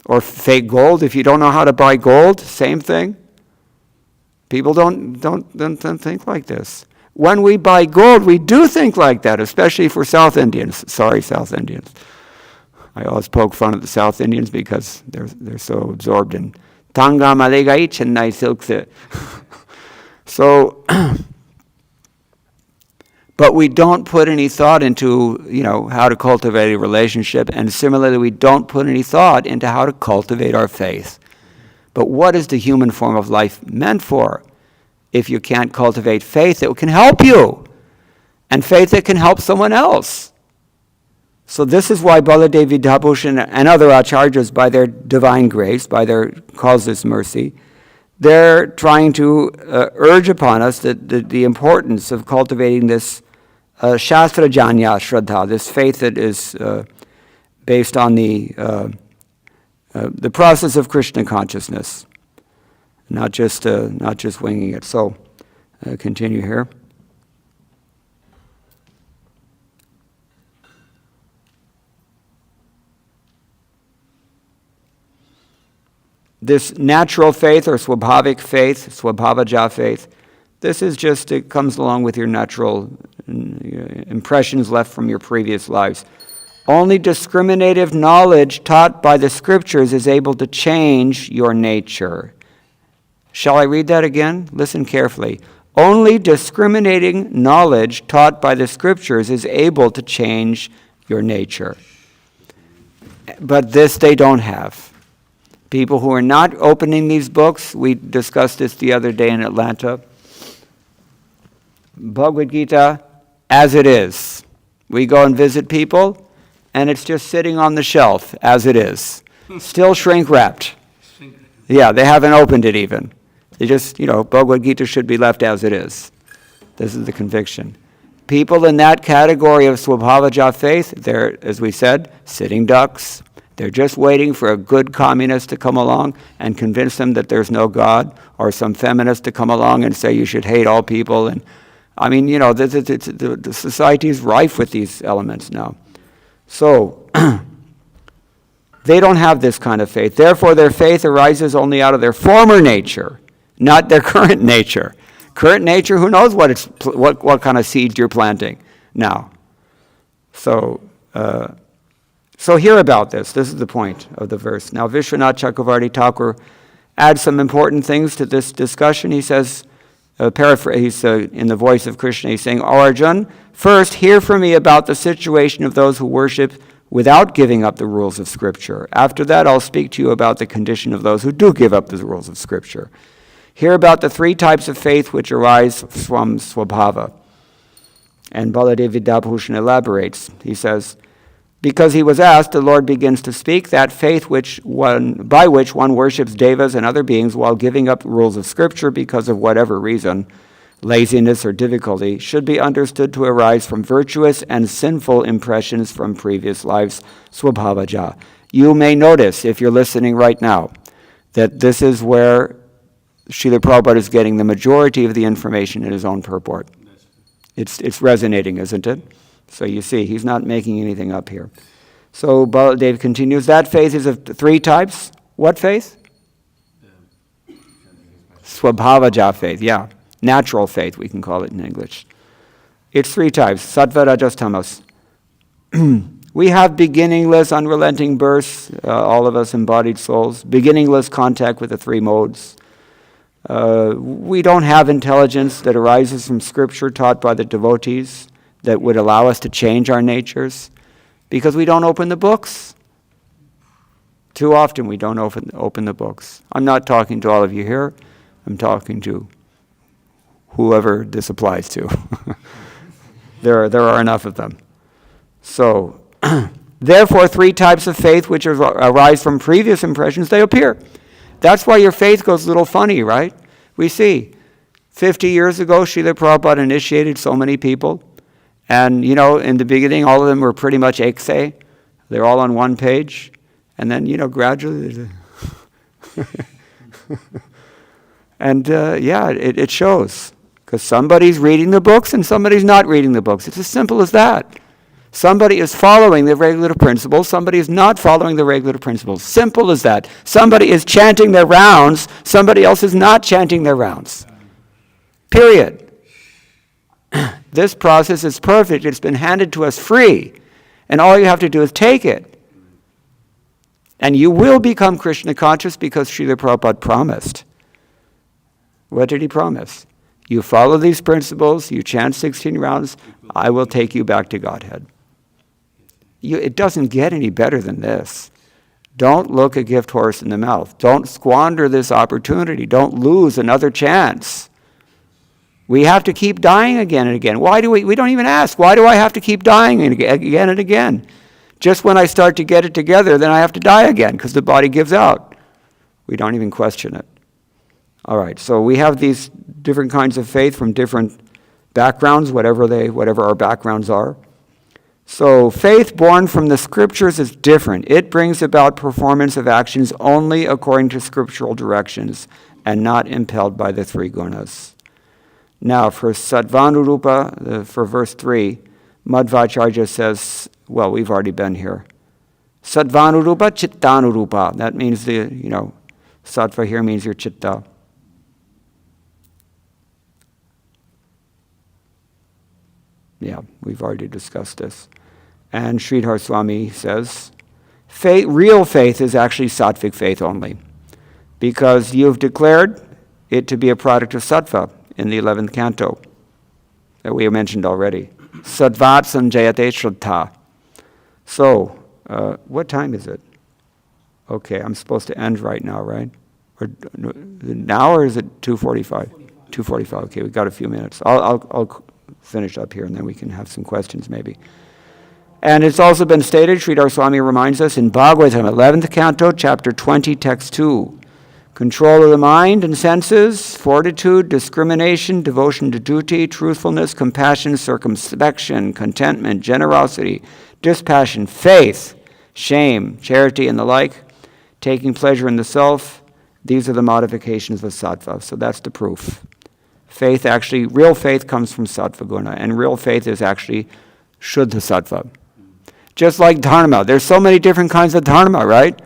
Or fake gold. If you don't know how to buy gold, same thing. People don't think like this. When we buy gold, we do think like that, especially for South Indians. Sorry, South Indians. I always poke fun at the South Indians because they're so absorbed in Tanga Malegai Chennai Silkse. So, but we don't put any thought into, how to cultivate a relationship, and similarly, we don't put any thought into how to cultivate our faith. But what is the human form of life meant for? If you can't cultivate faith that can help you, and faith that can help someone else. So this is why Baladevi Dabhushan and other acharyas, by their divine grace, by their causeless mercy, they're trying to urge upon us the importance of cultivating this Shastra Janya Shraddha, this faith that is based on the process of Krishna consciousness, not just winging it. So, continue here. This natural faith or swabhavik faith, swabhavaja faith, this is just, it comes along with your natural impressions left from your previous lives. Only discriminative knowledge taught by the scriptures is able to change your nature. Shall I read that again? Listen carefully. Only discriminating knowledge taught by the scriptures is able to change your nature. But this they don't have. People who are not opening these books, we discussed this the other day in Atlanta. Bhagavad Gita, as it is. We go and visit people, and it's just sitting on the shelf, as it is. Still shrink-wrapped. Yeah, they haven't opened it even. They just, Bhagavad Gita should be left as it is. This is the conviction. People in that category of Swabhavaja faith, they're, as we said, sitting ducks. They're just waiting for a good communist to come along and convince them that there's no God, or some feminist to come along and say you should hate all people. And I mean, the society is rife with these elements now. So they don't have this kind of faith. Therefore, their faith arises only out of their former nature, not their current nature. Current nature, who knows what kind of seed you're planting now. So hear about this. This is the point of the verse. Now, Vishwanath Chakravarti Thakur adds some important things to this discussion. He says, paraphrase in the voice of Krishna, he's saying, "O Arjun, first hear from me about the situation of those who worship without giving up the rules of Scripture. After that, I'll speak to you about the condition of those who do give up the rules of Scripture. Hear about the three types of faith which arise from Swabhava." And Baladev Vidyabhushan elaborates. He says, because he was asked, the Lord begins to speak, that faith by which one worships devas and other beings while giving up rules of Scripture because of whatever reason, laziness or difficulty, should be understood to arise from virtuous and sinful impressions from previous lives, swabhavaja. You may notice, if you're listening right now, that this is where Srila Prabhupada is getting the majority of the information in his own purport. It's resonating, isn't it? So you see, he's not making anything up here. So Baladev continues, that faith is of three types. What faith? Swabhavaja faith, yeah. Natural faith, we can call it in English. It's three types, sattva, rajas, tamas. We have beginningless, unrelenting births, all of us embodied souls, beginningless contact with the three modes. We don't have intelligence that arises from Scripture taught by the devotees that would allow us to change our natures, because we don't open the books. Too often we don't open the books. I'm not talking to all of you here. I'm talking to whoever this applies to. There are enough of them. So, therefore, three types of faith which arise from previous impressions, they appear. That's why your faith goes a little funny, right? We see, 50 years ago, Srila Prabhupada initiated so many people. And, in the beginning, all of them were pretty much ekse. They're all on one page. And then, gradually, and, it shows. Because somebody's reading the books and somebody's not reading the books. It's as simple as that. Somebody is following the regulative principles. Somebody is not following the regulative principles. Simple as that. Somebody is chanting their rounds. Somebody else is not chanting their rounds. Period. This process is perfect. It's been handed to us free. And all you have to do is take it. And you will become Krishna conscious because Srila Prabhupada promised. What did he promise? You follow these principles, you chant 16 rounds, I will take you back to Godhead. It doesn't get any better than this. Don't look a gift horse in the mouth. Don't squander this opportunity. Don't lose another chance. We have to keep dying again and again. Why do we don't even ask, why do I have to keep dying again and again? Just when I start to get it together, then I have to die again because the body gives out. We don't even question it. All right, so we have these different kinds of faith from different backgrounds, whatever our backgrounds are. So faith born from the Scriptures is different. It brings about performance of actions only according to scriptural directions and not impelled by the three gunas. Now, for Sattvanurupa, for verse 3, Madhvacharya says, well, we've already been here. Sattvanurupa, Chittanurupa. That means Sattva here means your Chitta. Yeah, we've already discussed this. And Sridhar Swami says, real faith is actually sattvic faith only, because you've declared it to be a product of sattva in the 11th canto that we mentioned already. Sattvat sanjayate shraddha. So, what time is it? Okay, I'm supposed to end right now, right? Or is it 2:45? 2:45. Okay, we've got a few minutes. I'll finish up here, and then we can have some questions maybe. And it's also been stated, Sridhar Swami reminds us, in Bhagavatam, 11th canto, chapter 20, text 2. Control of the mind and senses, fortitude, discrimination, devotion to duty, truthfulness, compassion, circumspection, contentment, generosity, dispassion, faith, shame, charity, and the like, taking pleasure in the self. These are the modifications of sattva. So that's the proof. Faith actually, real faith comes from sattva guna, and real faith is actually shuddha sattva. Just like dharma. There's so many different kinds of dharma, right?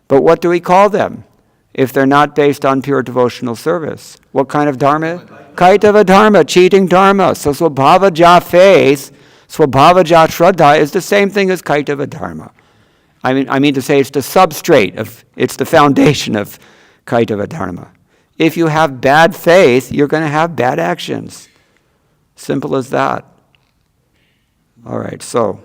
But what do we call them if they're not based on pure devotional service? What kind of dharma? Kaitava dharma, cheating dharma. So swabhavaja faith, swabhavaja shraddha is the same thing as kaitava dharma. I mean to say it's the substrate it's the foundation of kaitava dharma. If you have bad faith, you're going to have bad actions. Simple as that. All right, so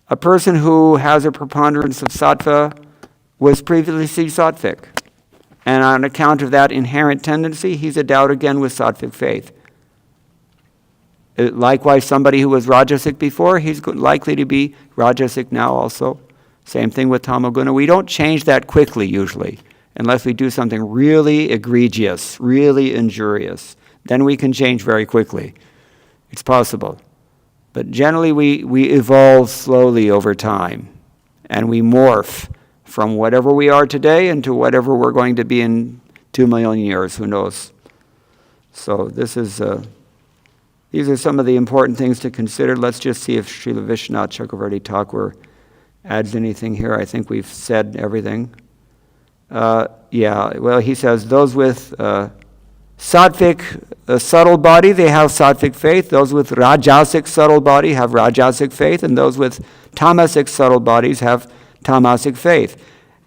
a person who has a preponderance of sattva was previously sattvic. And on account of that inherent tendency, he's endowed again with sattvic faith. Likewise, somebody who was rajasic before, he's likely to be rajasic now also. Same thing with tamoguna. We don't change that quickly usually, unless we do something really egregious, really injurious. Then we can change very quickly. It's possible. But generally we evolve slowly over time, and we morph from whatever we are today into whatever we're going to be in 2 million years, who knows. So these are some of the important things to consider. Let's just see if Srila Vishwanath Chakravarti Thakur adds anything here. I think we've said everything. He says, those with sattvic subtle body, they have sattvic faith. Those with rajasic subtle body have rajasic faith. And those with tamasic subtle bodies have tamasic faith.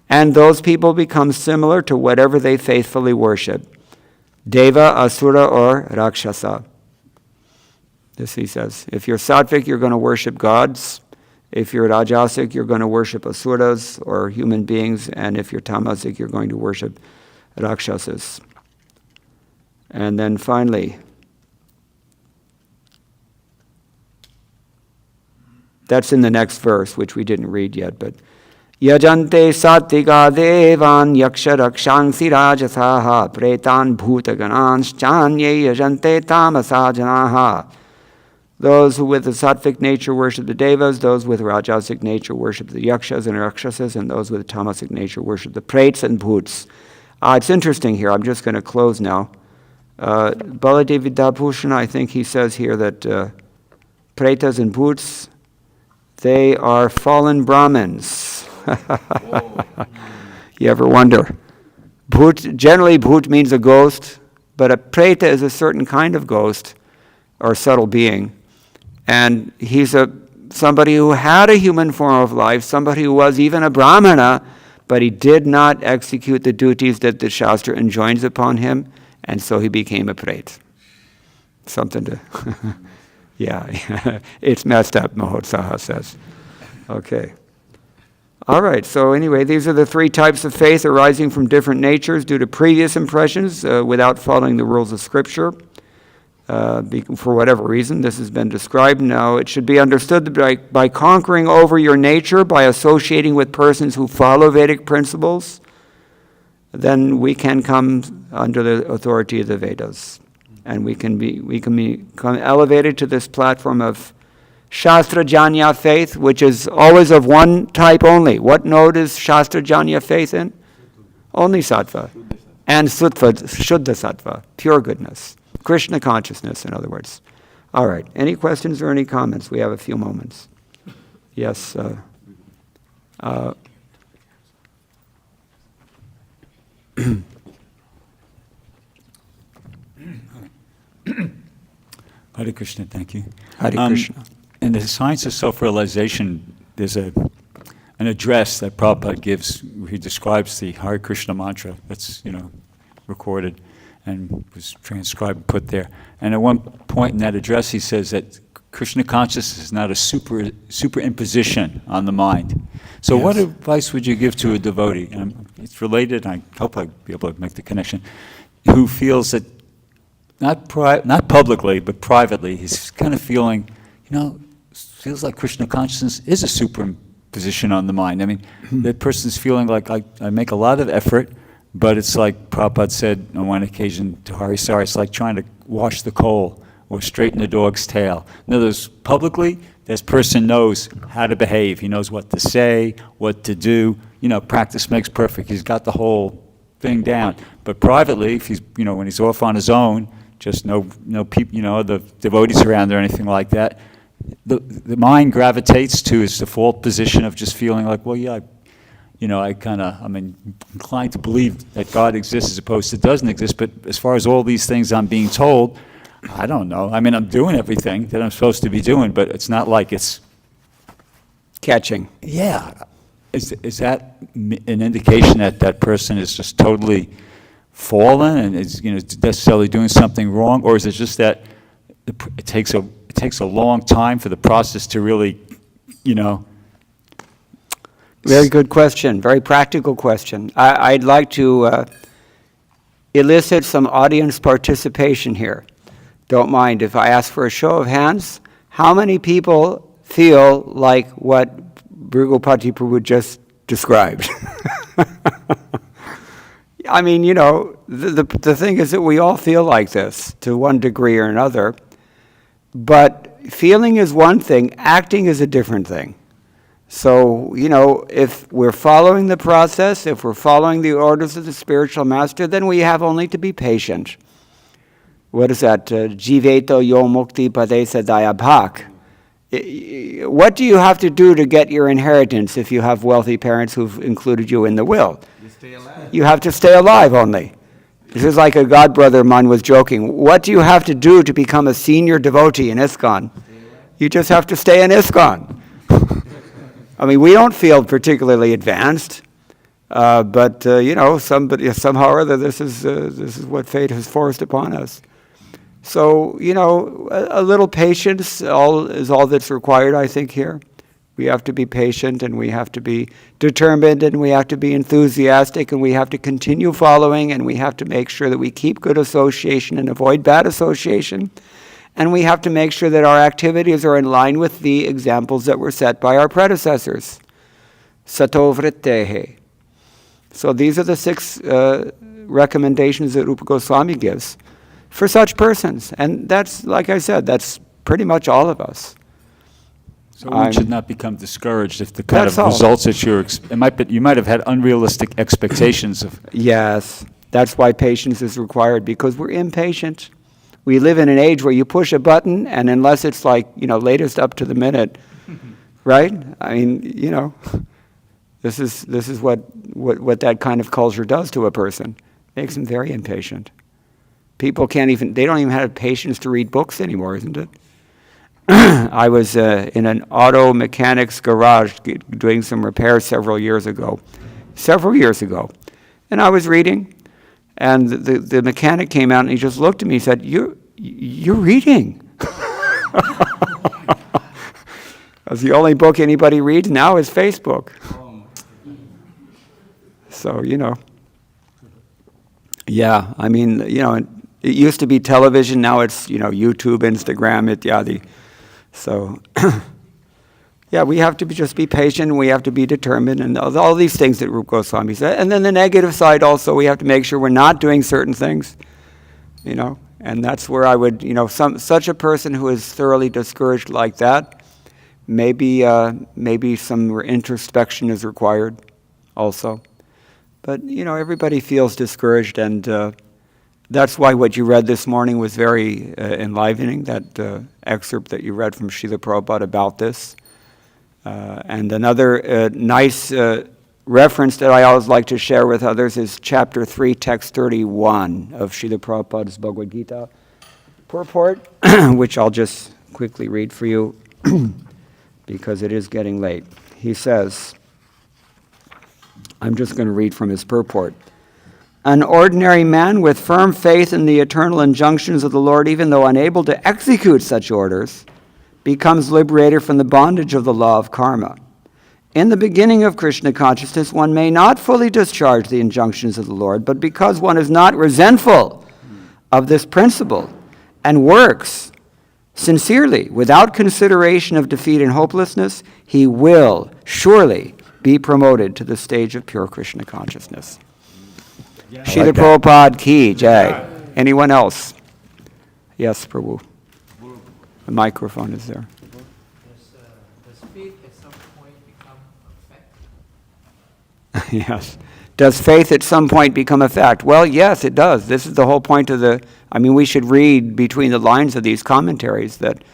And those people become similar to whatever they faithfully worship. Deva, asura, or rakshasa. This he says. If you're sattvic, you're going to worship gods. If you're rajasic, you're going to worship asuras or human beings. And if you're tamasic, you're going to worship rakshasas. And then finally, that's in the next verse, which we didn't read yet, but Yajante sattika devan yaksha rakshangsi rajasaha pretan bhutaganan chanye yajante tamasa janaha. Those who with the sattvic nature worship the devas, those with rajasic nature worship the yakshas and rakshasas, and those with tamasic nature worship the pretas and bhuts. It's interesting here. I'm just going to close now. Baladevi Dabhushan, I think he says here that pretas and bhuts, they are fallen Brahmins. You ever wonder? Generally, bhut means a ghost, but a preta is a certain kind of ghost or subtle being. And he's somebody who had a human form of life, somebody who was even a brahmana, but he did not execute the duties that the Shastra enjoins upon him, and so he became a preta. Something to... yeah, it's messed up, Mahotsaha says. Okay. All right, so anyway, these are the 3 types of faith arising from different natures due to previous impressions without following the rules of Scripture. For whatever reason, this has been described. Now, it should be understood that by conquering over your nature, by associating with persons who follow Vedic principles, then we can come under the authority of the Vedas. And we can become elevated to this platform of Shastra Janya faith, which is always of one type only. What node is Shastra Janya faith in? Only sattva. And shuddha sattva, pure goodness. Krishna consciousness, in other words. All right. Any questions or any comments? We have a few moments. Yes. Hare Krishna, thank you. Hare Krishna. In the Science of Self-Realization, there's an address that Prabhupada gives. He describes the Hare Krishna mantra that's recorded and was transcribed and put there. And at one point in that address, he says that Krishna consciousness is not a superimposition on the mind. So what advice would you give to a devotee? And it's related, and I hope I'll be able to make the connection, who feels that not publicly, but privately, he's kind of feeling, feels like Krishna consciousness is a superimposition on the mind. I mean, that person's feeling like I make a lot of effort, But it's like Prabhupada said on one occasion to Harisar, it's like trying to wash the coal or straighten the dog's tail. In other words, publicly, this person knows how to behave. He knows what to say, what to do. Practice makes perfect. He's got the whole thing down. But privately, if he's, when he's off on his own, just no people, the devotees around or anything like that, the mind gravitates to its default position of just feeling like, well, yeah, I'm inclined to believe that God exists as opposed to doesn't exist, but as far as all these things I'm being told, I don't know. I'm doing everything that I'm supposed to be doing, but it's not like it's... Catching. Yeah. Is that an indication that that person is just totally fallen and is necessarily doing something wrong, or is it just that it takes a long time for the process to really, Very good question. Very practical question. I'd like to elicit some audience participation here. Don't mind if I ask for a show of hands. How many people feel like what Brigopati Prabhu just described? The thing is that we all feel like this to one degree or another. But feeling is one thing, acting is a different thing. So, if we're following the process, if we're following the orders of the spiritual master, then we have only to be patient. What is that? Jiveto yo mukti pade sadaya bhak. What do you have to do to get your inheritance if you have wealthy parents who've included you in the will? You stay alive. You have to stay alive only. This is like a godbrother of mine was joking. What do you have to do to become a senior devotee in ISKCON? You just have to stay in ISKCON. We don't feel particularly advanced, but somebody somehow or other, this is what fate has forced upon us. So a little patience is all that's required, I think, here. We have to be patient, and we have to be determined, and we have to be enthusiastic, and we have to continue following, and we have to make sure that we keep good association and avoid bad association. And we have to make sure that our activities are in line with the examples that were set by our predecessors. Sato vrittehe. So these are the 6 recommendations that Rupa Goswami gives for such persons. And that's, like I said, that's pretty much all of us. So one should not become discouraged if the kind of That's all. results that you might have had unrealistic expectations of. Yes, that's why patience is required, because we're impatient. We live in an age where you push a button, and unless it's latest up to the minute, right? This is what that kind of culture does to a person. Makes them very impatient. People they don't even have patience to read books anymore, isn't it? I was in an auto mechanic's garage doing some repairs several years ago, and I was reading. And the mechanic came out and he just looked at me and said, You're reading. That's the only book anybody reads now is Facebook. So, yeah, it used to be television, now it's, YouTube, Instagram, ityadi. So, yeah, we have to just be patient, and we have to be determined, and all these things that Rupa Goswami said. And then the negative side also, we have to make sure we're not doing certain things, and that's where I would, such a person who is thoroughly discouraged like that, maybe some introspection is required also. But, everybody feels discouraged, and that's why what you read this morning was very enlivening, that excerpt that you read from Srila Prabhupada about this. And another nice reference that I always like to share with others is chapter 3, text 31 of Srila Prabhupada's Bhagavad Gita purport, which I'll just quickly read for you because it is getting late. He says, I'm just going to read from his purport. An ordinary man with firm faith in the eternal injunctions of the Lord, even though unable to execute such orders, becomes liberated from the bondage of the law of karma. In the beginning of Krishna consciousness, one may not fully discharge the injunctions of the Lord, but because one is not resentful of this principle and works sincerely, without consideration of defeat and hopelessness, he will surely be promoted to the stage of pure Krishna consciousness. Srila like that. Prabhupada ki jai. Anyone else? Yes, Prabhu. The microphone is there. Does faith at some point become a fact? Yes. Does faith at some point become a fact? Well, yes, it does. This is the whole point of we should read between the lines of these commentaries that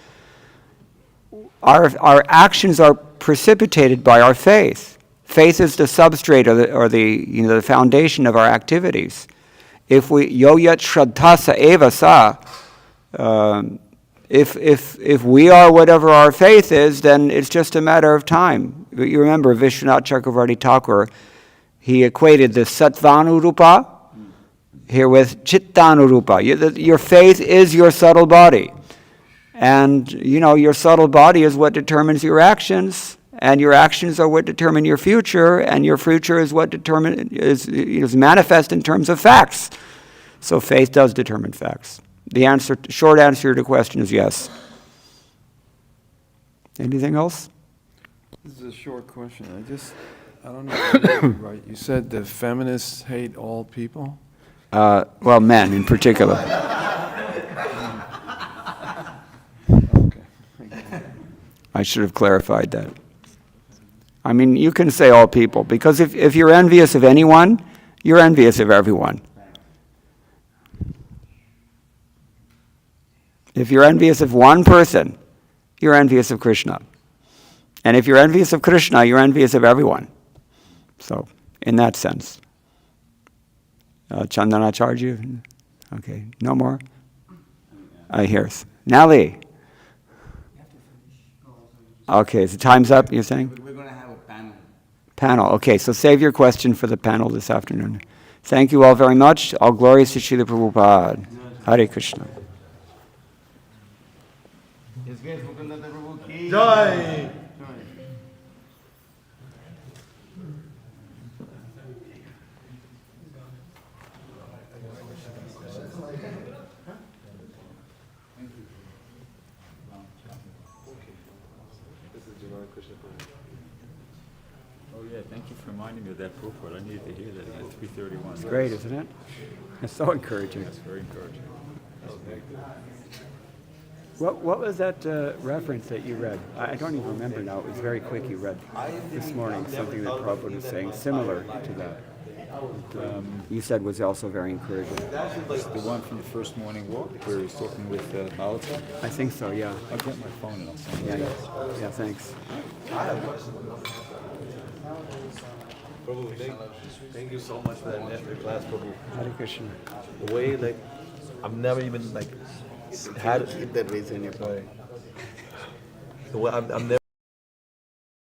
our actions are precipitated by our faith. Faith is the substrate or the foundation of our activities. If we yo yat shraddhasa eva sa, if we are whatever our faith is, then it's just a matter of time. You remember Vishwanath Chakravarti Thakur, he equated the sattvanurupa here with chittanurupa. Your faith is your subtle body. And, your subtle body is what determines your actions, and your actions are what determine your future, and your future is what is manifest in terms of facts. So faith does determine facts. The short answer to the question is yes. Anything else? This is a short question. I don't know if I got it right. You said the feminists hate all people? Well, men in particular. Okay. I should have clarified that. You can say all people, because if you're envious of anyone, you're envious of everyone. If you're envious of one person, you're envious of Krishna. And if you're envious of Krishna, you're envious of everyone. So, in that sense. Chandanacharya? Okay, no more? I hear. Nally? Okay, so time's up, you're saying? We're going to have a panel. Panel, okay, so save your question for the panel this afternoon. Thank you all very much. All glories to Srila Prabhupada. Hare Krishna. His grace Mukunda Prabhu ki Jai! Oh, yeah, thank you for reminding me of that purport. I needed to hear that at 3:31. It's great, isn't it? It's so encouraging. That's very encouraging. What was that reference that you read? I don't even remember now. It was very quick. You read this morning something that Prabhupada was saying similar to that. You said was also very encouraging. It's the one from the first morning walk where he was talking with Malata. I think so, yeah. I'll get my phone and I'll send Yeah, it. yeah. Yeah, thanks. Prabhu, thank you so much for that master class, Prabhu. Hare Krishna. The way, I've never even, had Keep that raise in your pocket. the way, I'm never